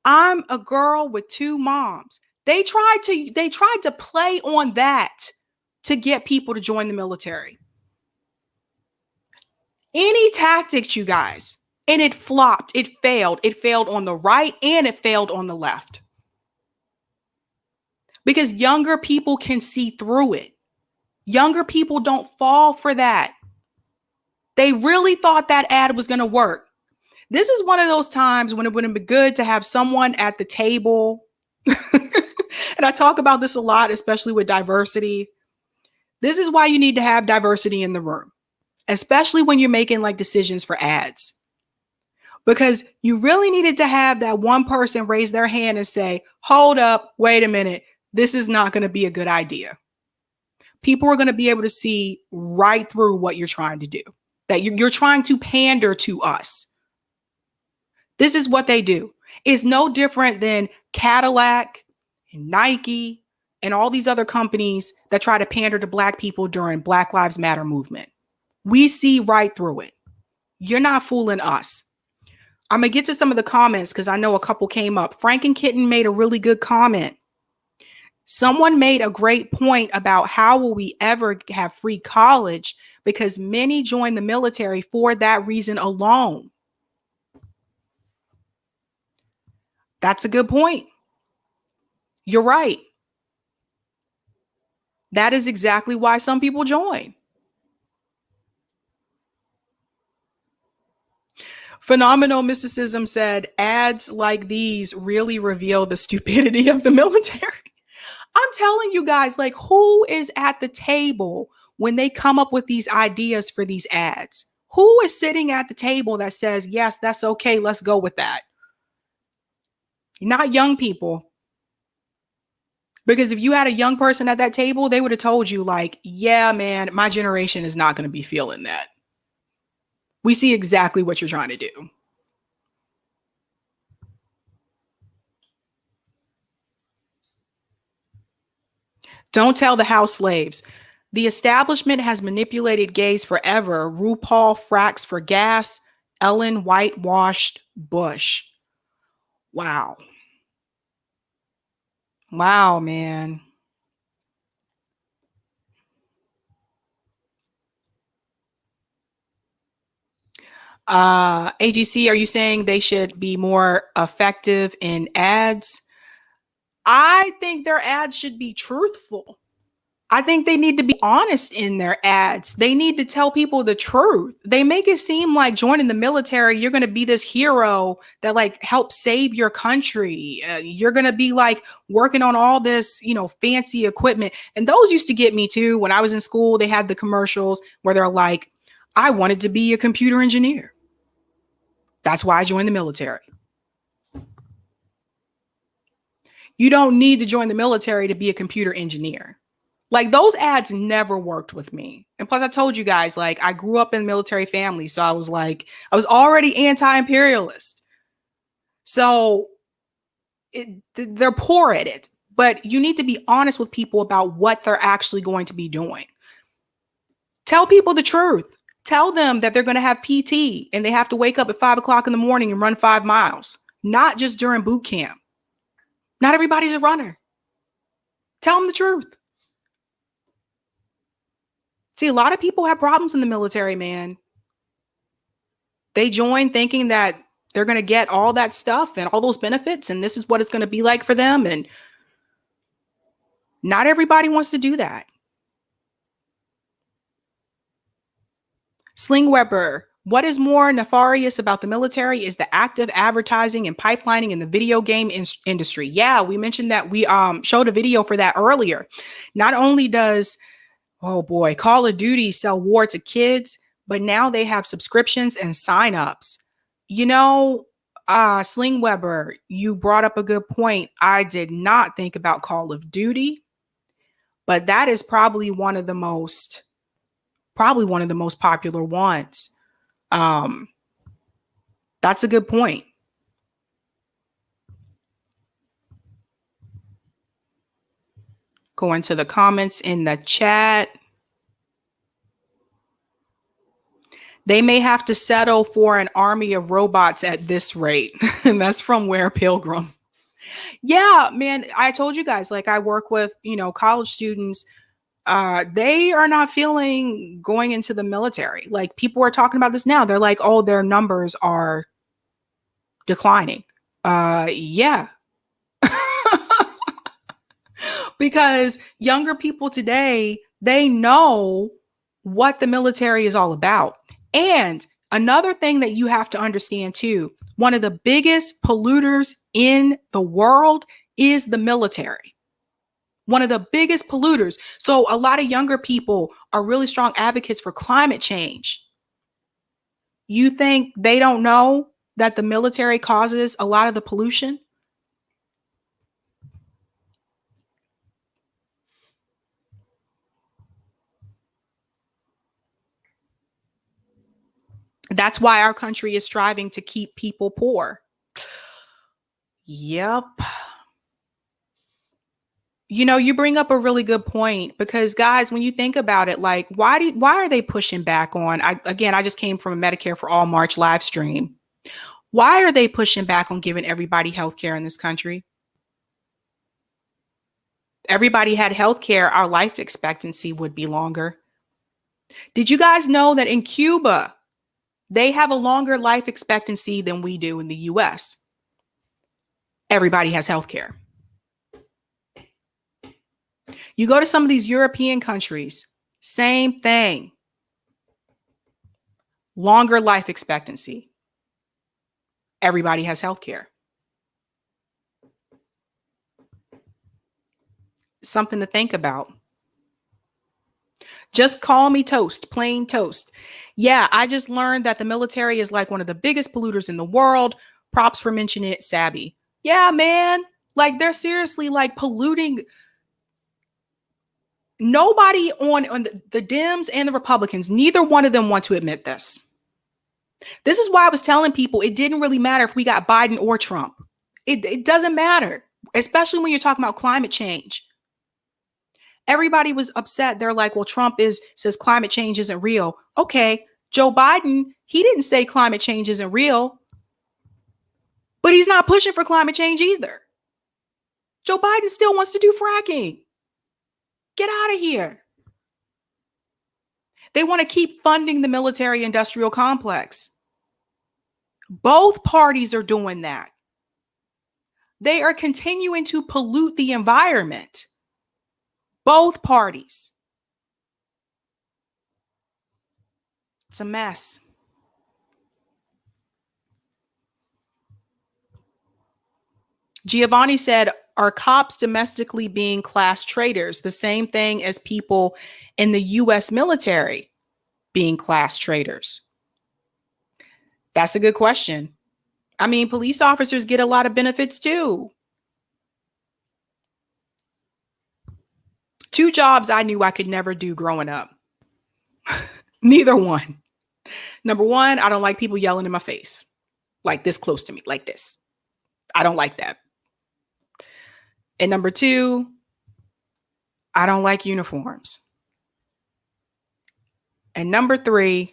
I'm a girl with 2 moms. They tried to play on that to get people to join the military. Any tactics, you guys, and it flopped. It failed. It failed on the right and it failed on the left. Because younger people can see through it. Younger people don't fall for that. They really thought that ad was going to work. This is one of those times when it would have been good to have someone at the table. And I talk about this a lot, especially with diversity. This is why you need to have diversity in the room, especially when you're making like decisions for ads. Because you really needed to have that one person raise their hand and say, hold up, wait a minute. This is not going to be a good idea. People are going to be able to see right through what you're trying to do, that you're trying to pander to us. This is what they do. It's no different than Cadillac and Nike and all these other companies that try to pander to Black people during Black Lives Matter movement. We see right through it. You're not fooling us. I'm going to get to some of the comments because I know a couple came up. Frank and Kitten made a really good comment. Someone made a great point about how will we ever have free college because many join the military for that reason alone. That's a good point. You're right. That is exactly why some people join. Phenomenal Mysticism said, ads like these really reveal the stupidity of the military. I'm telling you guys, like, who is at the table when they come up with these ideas for these ads? Who is sitting at the table that says, yes, that's okay, let's go with that? Not young people. Because if you had a young person at that table, they would have told you, like, yeah, man, my generation is not going to be feeling that. We see exactly what you're trying to do. Don't tell the house slaves. The establishment has manipulated gays forever. RuPaul fracks for gas. Ellen whitewashed Bush. Wow. Wow, man. AGC, are you saying they should be more effective in ads? I think their ads should be truthful. I think they need to be honest in their ads. They need to tell people the truth. They make it seem like joining the military, you're going to be this hero that like helps save your country. You're going to be like working on all this, fancy equipment. And those used to get me too. When I was in school, they had the commercials where they're like, I wanted to be a computer engineer. That's why I joined the military. You don't need to join the military to be a computer engineer. Like those ads never worked with me. And plus I told you guys, like I grew up in a military family. So I was already anti-imperialist. So they're poor at it, but you need to be honest with people about what they're actually going to be doing. Tell people the truth. Tell them that they're going to have PT and they have to wake up at 5 o'clock in the morning and run 5 miles, not just during boot camp. Not everybody's a runner. Tell them the truth. See, a lot of people have problems in the military, man. They join thinking that they're going to get all that stuff and all those benefits, and this is what it's going to be like for them. And not everybody wants to do that. Sling Weber, what is more nefarious about the military is the active advertising and pipelining in the video game industry. Yeah, we mentioned that. We showed a video for that earlier. Not only does Call of Duty sell war to kids, but now they have subscriptions and signups. Sling Weber, you brought up a good point. I did not think about Call of Duty, but that is probably one of the most popular ones. That's a good point. Go into the comments in the chat. They may have to settle for an army of robots at this rate. And that's from Where Pilgrim. Yeah, man, I told you guys, like I work with, college students. They are not feeling going into the military. Like people are talking about this now. They're like, oh, their numbers are declining. Yeah. Because younger people today, they know what the military is all about. And another thing that you have to understand too, one of the biggest polluters in the world is the military. One of the biggest polluters. So a lot of younger people are really strong advocates for climate change. You think they don't know that the military causes a lot of the pollution? That's why our country is striving to keep people poor. Yep. You bring up a really good point because guys, when you think about it, like why are they pushing back on, I just came from a Medicare for All March live stream. Why are they pushing back on giving everybody healthcare in this country? Everybody had healthcare, our life expectancy would be longer. Did you guys know that in Cuba, they have a longer life expectancy than we do in the US? Everybody has healthcare. You go to some of these European countries, same thing. Longer life expectancy. Everybody has healthcare. Something to think about. Just call me toast, plain toast. Yeah, I just learned that the military is like one of the biggest polluters in the world. Props for mentioning it, Sabby. Yeah, man. Like they're seriously like polluting. Nobody on the Dems and the Republicans, neither one of them want to admit this. This is why I was telling people it didn't really matter if we got Biden or Trump. It doesn't matter, especially when you're talking about climate change. Everybody was upset. They're like, well, Trump says climate change isn't real. Okay, Joe Biden, he didn't say climate change isn't real, but he's not pushing for climate change either. Joe Biden still wants to do fracking. Get out of here. They want to keep funding the military industrial complex. Both parties are doing that. They are continuing to pollute the environment. Both parties. It's a mess. Giovanni said, are cops domestically being class traitors the same thing as people in the U.S. military being class traitors? That's a good question. I mean, police officers get a lot of benefits too. 2 jobs I knew I could never do growing up. Neither one. Number 1, I don't like people yelling in my face, like this close to me, like this. I don't like that. And number 2, I don't like uniforms. And number 3,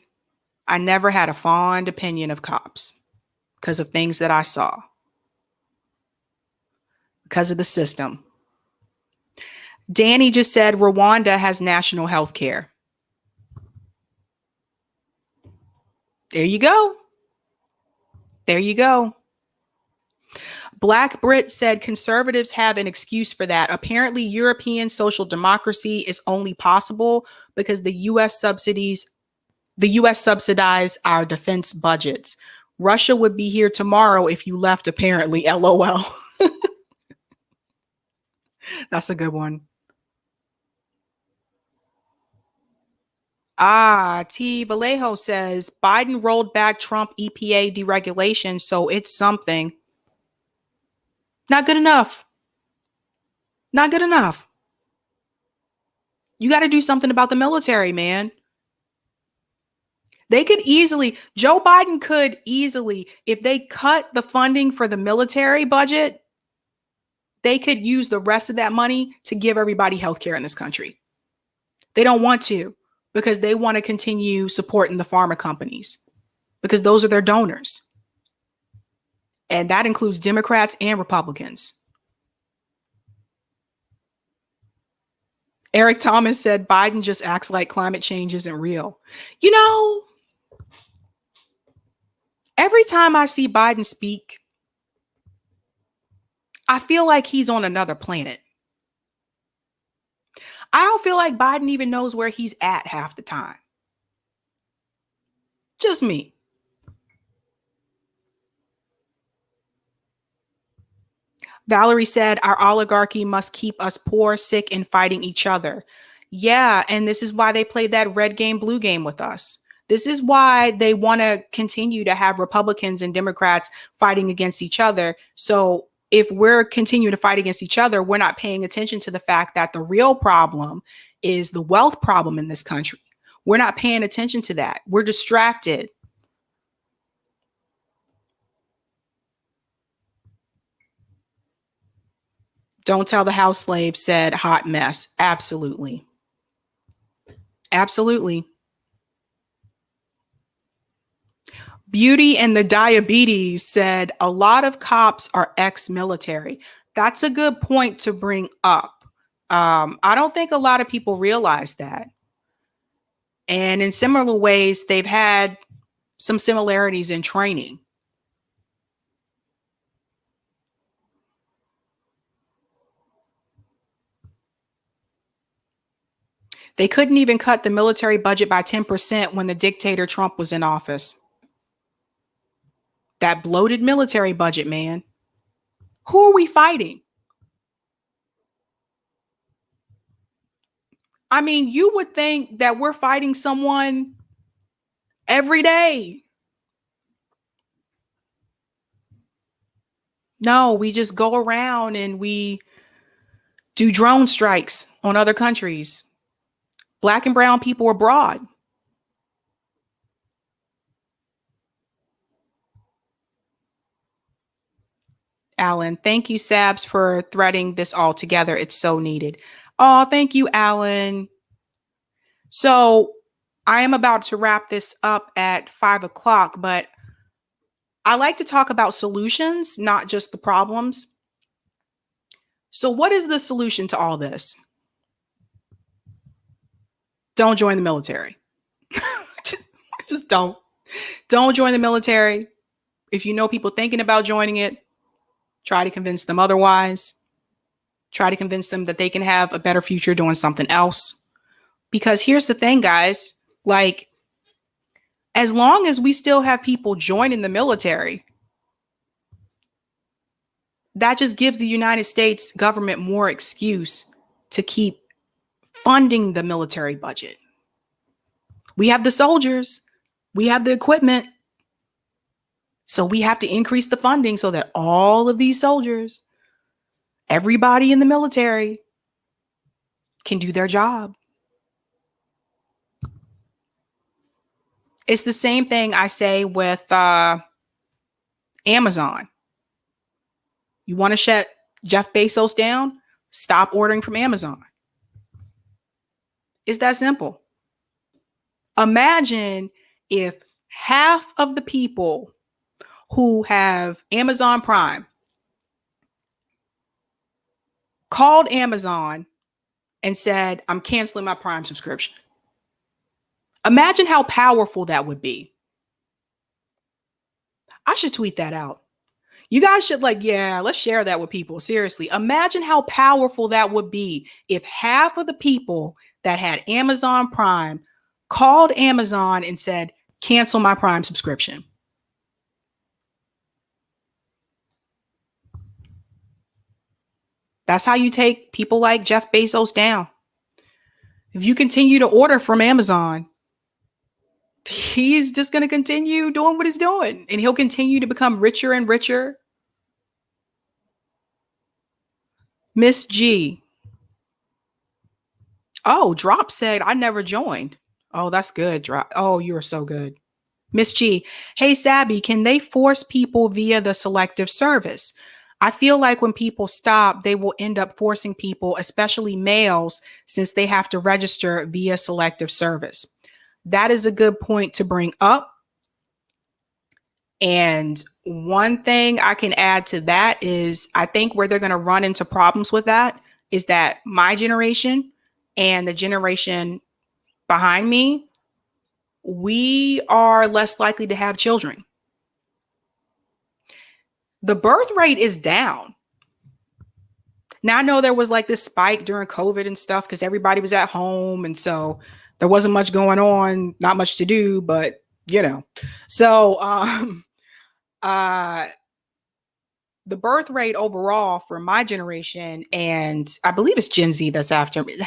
I never had a fond opinion of cops because of things that I saw, because of the system. Danny just said Rwanda has national health care. There you go. There you go. Black Brit said conservatives have an excuse for that. Apparently, European social democracy is only possible because the U.S. subsidize our defense budgets. Russia would be here tomorrow if you left, apparently. LOL. That's a good one. T. Vallejo says Biden rolled back Trump EPA deregulation, so it's something. Not good enough. Not good enough. You got to do something about the military, man. They could easily, Joe Biden could easily, if they cut the funding for the military budget, they could use the rest of that money to give everybody healthcare in this country. They don't want to because they want to continue supporting the pharma companies because those are their donors. And that includes Democrats and Republicans. Eric Thomas said Biden just acts like climate change isn't real. You know, every time I see Biden speak, I feel like he's on another planet. I don't feel like Biden even knows where he's at half the time. Just me. Valerie said, our oligarchy must keep us poor, sick, and fighting each other. Yeah, and this is why they played that red game, blue game with us. This is why they want to continue to have Republicans and Democrats fighting against each other. So if we're continuing to fight against each other, we're not paying attention to the fact that the real problem is the wealth problem in this country. We're not paying attention to that. We're distracted. Don't tell the house slave said hot mess. Absolutely. Absolutely. Beauty and the Diabetes said a lot of cops are ex-military. That's a good point to bring up. I don't think a lot of people realize that. And in similar ways, they've had some similarities in training. They couldn't even cut the military budget by 10% when the dictator Trump was in office. That bloated military budget, man. Who are we fighting? I mean, you would think that we're fighting someone every day. No, we just go around and we do drone strikes on other countries. Black and brown people abroad. Alan, thank you, Sabs, for threading this all together. It's so needed. Oh, thank you, Alan. So I am about to wrap this up at 5 o'clock, but I like to talk about solutions, not just the problems. So what is the solution to all this? Don't join the military. Just don't. Don't join the military. If you know people thinking about joining it, try to convince them otherwise. Try to convince them that they can have a better future doing something else. Because here's the thing, guys, like, as long as we still have people joining the military, that just gives the United States government more excuse to keep funding the military budget. We have the soldiers, we have the equipment, so we have to increase the funding so that all of these soldiers, everybody in the military, can do their job. It's the same thing I say with Amazon. You want to shut Jeff Bezos down? Stop ordering from Amazon. It's that simple. Imagine if half of the people who have Amazon Prime called Amazon and said, I'm canceling my Prime subscription. Imagine how powerful that would be. I should tweet that out. You guys should let's share that with people. Seriously, imagine how powerful that would be if half of the people that had Amazon Prime called Amazon and said, cancel my Prime subscription. That's how you take people like Jeff Bezos down. If you continue to order from Amazon, he's just going to continue doing what he's doing, and he'll continue to become richer and richer. Miss G. Oh, Drop said, I never joined. Oh, that's good, Drop. Oh, you are so good. Miss G. Hey, Sabby, can they force people via the selective service? I feel like when people stop, they will end up forcing people, especially males, since they have to register via selective service. That is a good point to bring up. And one thing I can add to that is I think where they're going to run into problems with that is that my generation and the generation behind me, we are less likely to have children. The birth rate is down. Now, I know there was like this spike during COVID and stuff because everybody was at home. And so there wasn't much going on, not much to do, but so the birth rate overall for my generation, and I believe it's Gen Z that's after me.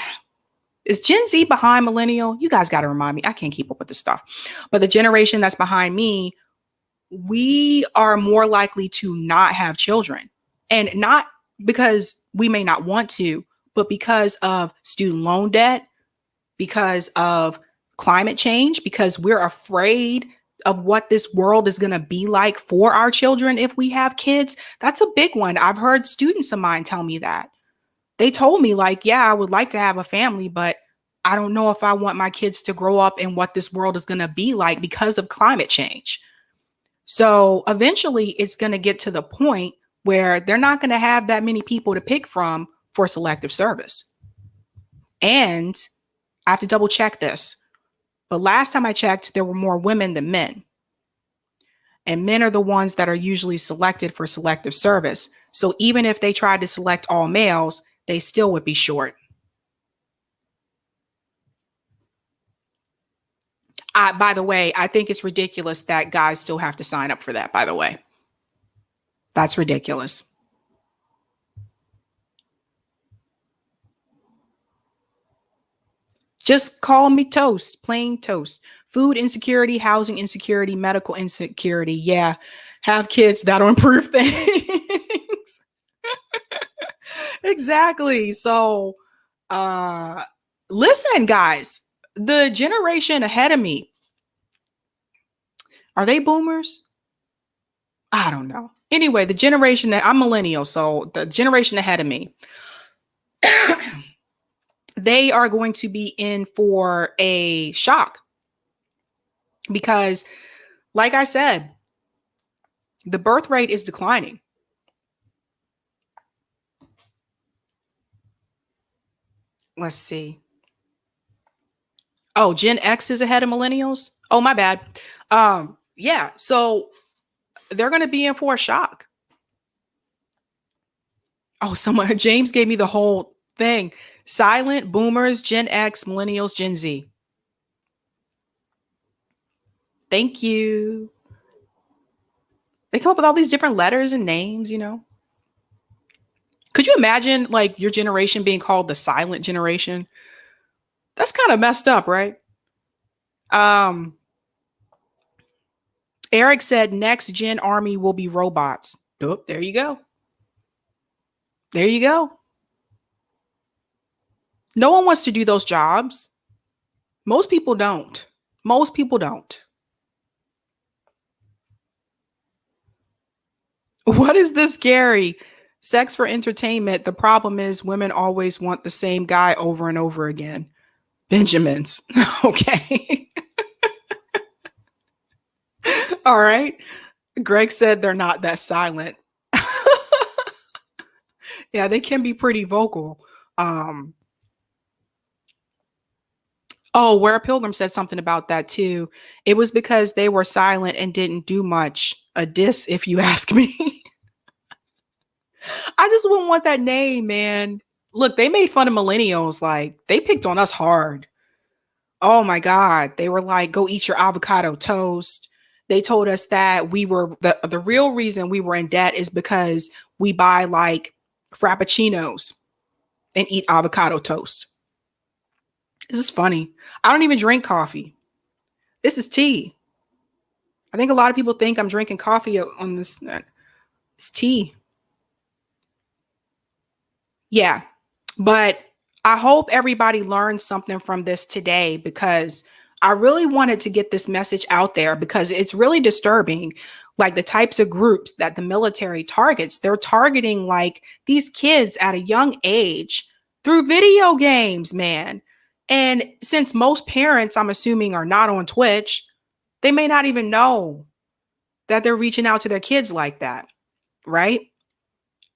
Is Gen Z behind millennial? You guys got to remind me. I can't keep up with this stuff. But the generation that's behind me, we are more likely to not have children. And not because we may not want to, but because of student loan debt, because of climate change, because we're afraid of what this world is going to be like for our children if we have kids. That's a big one. I've heard students of mine tell me that. They told me yeah, I would like to have a family, but I don't know if I want my kids to grow up in what this world is going to be like because of climate change. So eventually it's going to get to the point where they're not going to have that many people to pick from for selective service. And I have to double check this. But last time I checked, there were more women than men. And men are the ones that are usually selected for selective service. So even if they tried to select all males, they still would be short. By the way, I think it's ridiculous that guys still have to sign up for that, by the way. That's ridiculous. Just call me toast, plain toast. Food insecurity, housing insecurity, medical insecurity. Yeah, have kids, that'll improve things. Exactly. So, listen, guys, the generation ahead of me, are they boomers? I don't know. Anyway, the generation that I'm millennial, so the generation ahead of me, they are going to be in for a shock because, like I said, the birth rate is declining. Let's see. Oh, Gen X is ahead of millennials. Oh, my bad. Yeah. So they're going to be in for a shock. Oh, someone, James gave me the whole thing. Silent, boomers, Gen X, millennials, Gen Z. Thank you. They come up with all these different letters and names, you know. Could you imagine like your generation being called the silent generation? That's kind of messed up, right? Eric said next gen army will be robots. Oh, there you go. There you go. No one wants to do those jobs. Most people don't. Most people don't. What is this, Gary? Sex for entertainment. The problem is women always want the same guy over and over again. Benjamins. Okay. All right. Greg said they're not that silent. Yeah, they can be pretty vocal. Oh, Where a Pilgrim said something about that too. It was because they were silent and didn't do much. A diss, if you ask me. I just wouldn't want that name, man. Look, they made fun of millennials. Like, they picked on us hard. Oh my God. They were like, go eat your avocado toast. They told us that we were the real reason we were in debt is because we buy like frappuccinos and eat avocado toast. This is funny. I don't even drink coffee. This is tea. I think a lot of people think I'm drinking coffee on this. It's tea. Yeah. But I hope everybody learned something from this today because I really wanted to get this message out there because it's really disturbing. Like the types of groups that the military targets, they're targeting like these kids at a young age through video games, man. And since most parents, I'm assuming, are not on Twitch, they may not even know that they're reaching out to their kids like that, right?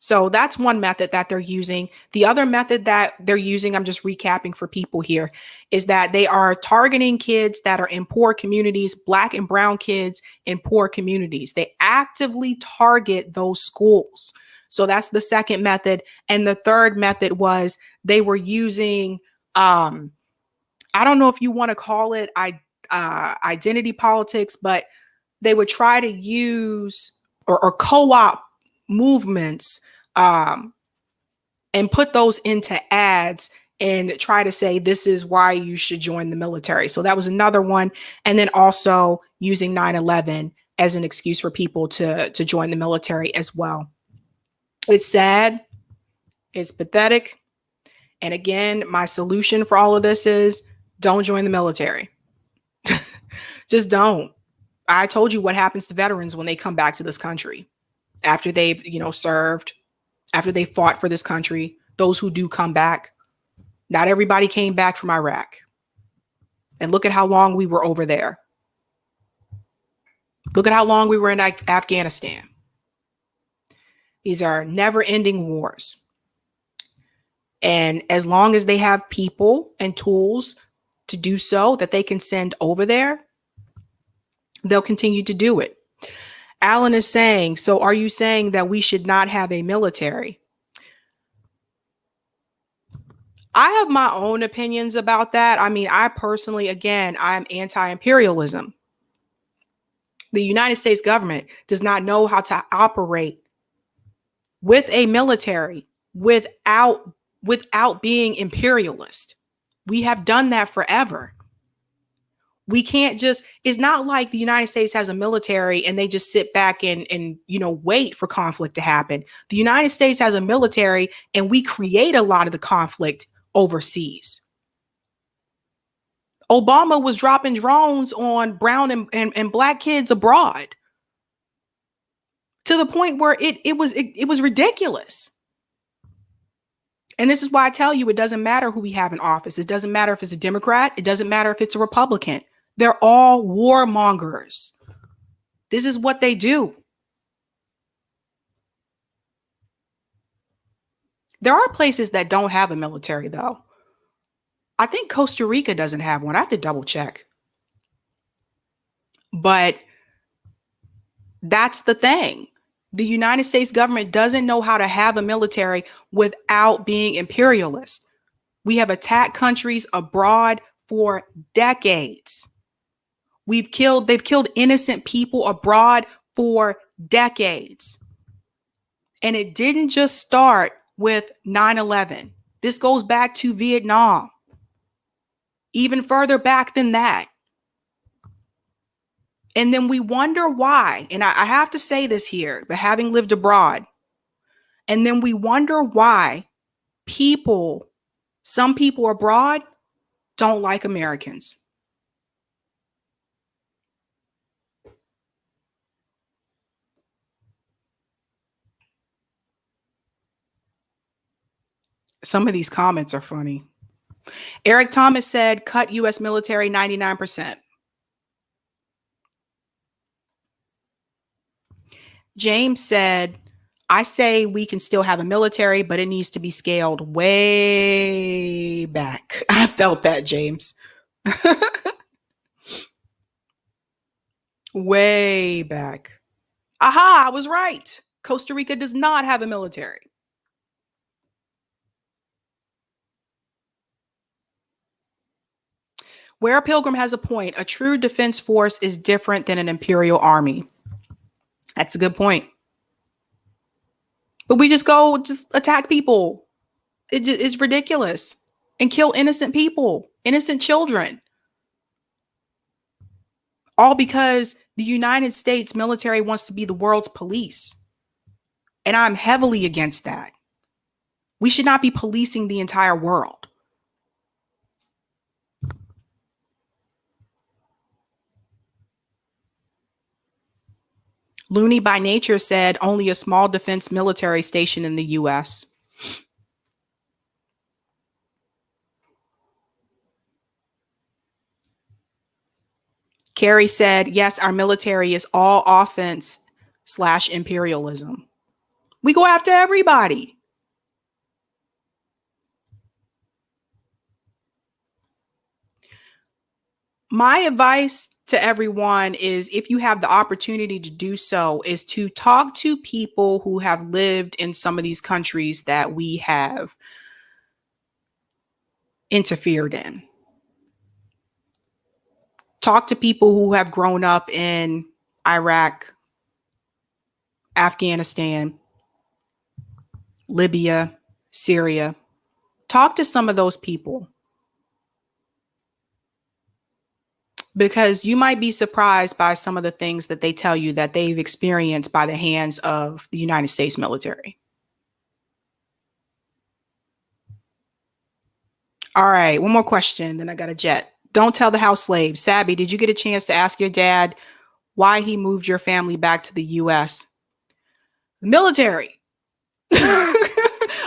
So that's one method that they're using. The other method that they're using, I'm just recapping for people here, is that they are targeting kids that are in poor communities, Black and brown kids in poor communities. They actively target those schools. So that's the second method. And the third method was they were using, I don't know if you want to call it identity politics, but they would try to use or co-op movements and put those into ads and try to say this is why you should join the military. So that was another one. And then also using 9/11 as an excuse for people to join the military as well. It's sad. It's pathetic. And again, my solution for all of this is don't join the military. Just don't. I told you what happens to veterans when they come back to this country after they've, served, after they fought for this country. Those who do come back, not everybody came back from Iraq. And look at how long we were over there. Look at how long we were in Afghanistan. These are never-ending wars. And as long as they have people and tools to do so that they can send over there, they'll continue to do it. Alan is saying, so are you saying that we should not have a military? I have my own opinions about that. I mean, I personally, again, I'm anti-imperialism. The United States government does not know how to operate with a military without being imperialist. We have done that forever. We can't just, it's not like the United States has a military and they just sit back and wait for conflict to happen. The United States has a military and we create a lot of the conflict overseas. Obama was dropping drones on brown and Black kids abroad to the point where it was ridiculous. And this is why I tell you, it doesn't matter who we have in office. It doesn't matter if it's a Democrat. It doesn't matter if it's a Republican. They're all warmongers. This is what they do. There are places that don't have a military, though. I think Costa Rica doesn't have one. I have to double check. But that's the thing. The United States government doesn't know how to have a military without being imperialist. We have attacked countries abroad for decades. They've killed innocent people abroad for decades. And it didn't just start with 9/11. This goes back to Vietnam. Even further back than that. And then we wonder why, and I have to say this here, but having lived abroad, and then we wonder why some people abroad don't like Americans. Some of these comments are funny. Eric Thomas said, cut U.S. military 99%. James said, I say we can still have a military, but it needs to be scaled way back. I felt that, James. Way back. Aha, I was right. Costa Rica does not have a military. Where Pilgrim has a point. A true defense force is different than an imperial army. That's a good point. But we just attack people. It's ridiculous. And kill innocent people, innocent children. All because the United States military wants to be the world's police. And I'm heavily against that. We should not be policing the entire world. Looney by Nature said only a small defense military station in the U.S. Carrie said, yes, our military is all offense / imperialism. We go after everybody. My advice to everyone is, if you have the opportunity to do so, is to talk to people who have lived in some of these countries that we have interfered in. Talk to people who have grown up in Iraq, Afghanistan, Libya, Syria. Talk to some of those people. Because you might be surprised by some of the things that they tell you that they've experienced by the hands of the United States military. All right, one more question, then I got a jet. Don't tell the house slave. Sabby, did you get a chance to ask your dad why he moved your family back to the U.S.? The military.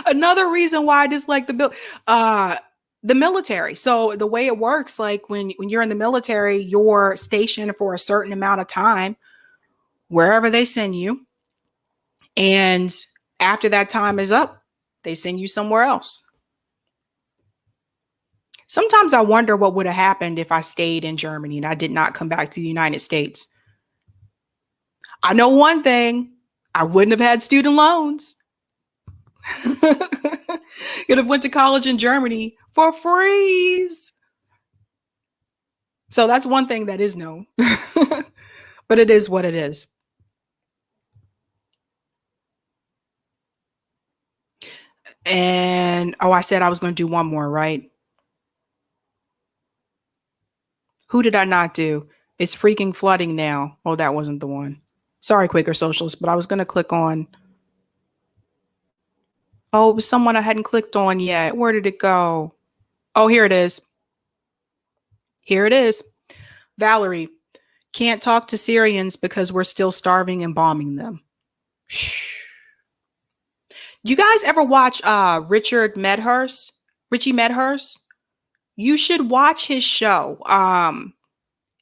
Another reason why I dislike the military. So the way it works, like when you're in the military, you're stationed for a certain amount of time wherever they send you. And after that time is up, they send you somewhere else. Sometimes I wonder what would have happened if I stayed in Germany and I did not come back to the United States. I know one thing, I wouldn't have had student loans. Could have went to college in Germany for free. So that's one thing that is known. But it is what it is. And I said I was going to do one more, right? Who did I not do? It's freaking flooding now. Oh, that wasn't the one. Sorry, Quaker Socialist, but I was going to click on. Oh, it was someone I hadn't clicked on yet. Where did it go? Oh, here it is. Here it is. Valerie, can't talk to Syrians because we're still starving and bombing them. You guys ever watch Richie Medhurst? You should watch his show.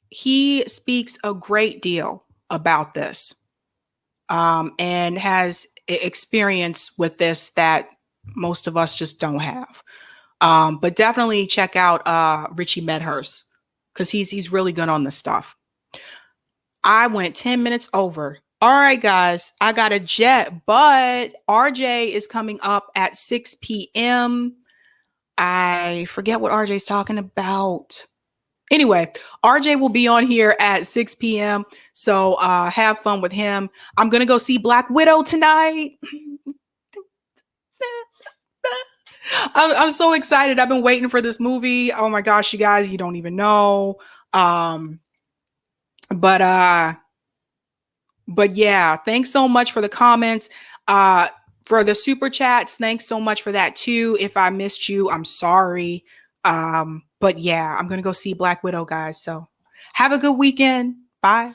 He speaks a great deal about this, and has experience with this that most of us just don't have. But definitely check out Richie Medhurst, because he's really good on this stuff. I went 10 minutes over. All right, guys, I got a jet, but RJ is coming up at 6 p.m. I forget what RJ's talking about. Anyway, RJ will be on here at 6 p.m. So have fun with him. I'm going to go see Black Widow tonight. I'm so excited. I've been waiting for this movie. Oh my gosh, you guys, you don't even know. But yeah, thanks so much for the comments. For the super chats, thanks so much for that too. If I missed you, I'm sorry. But yeah, I'm gonna go see Black Widow, guys. So have a good weekend. Bye.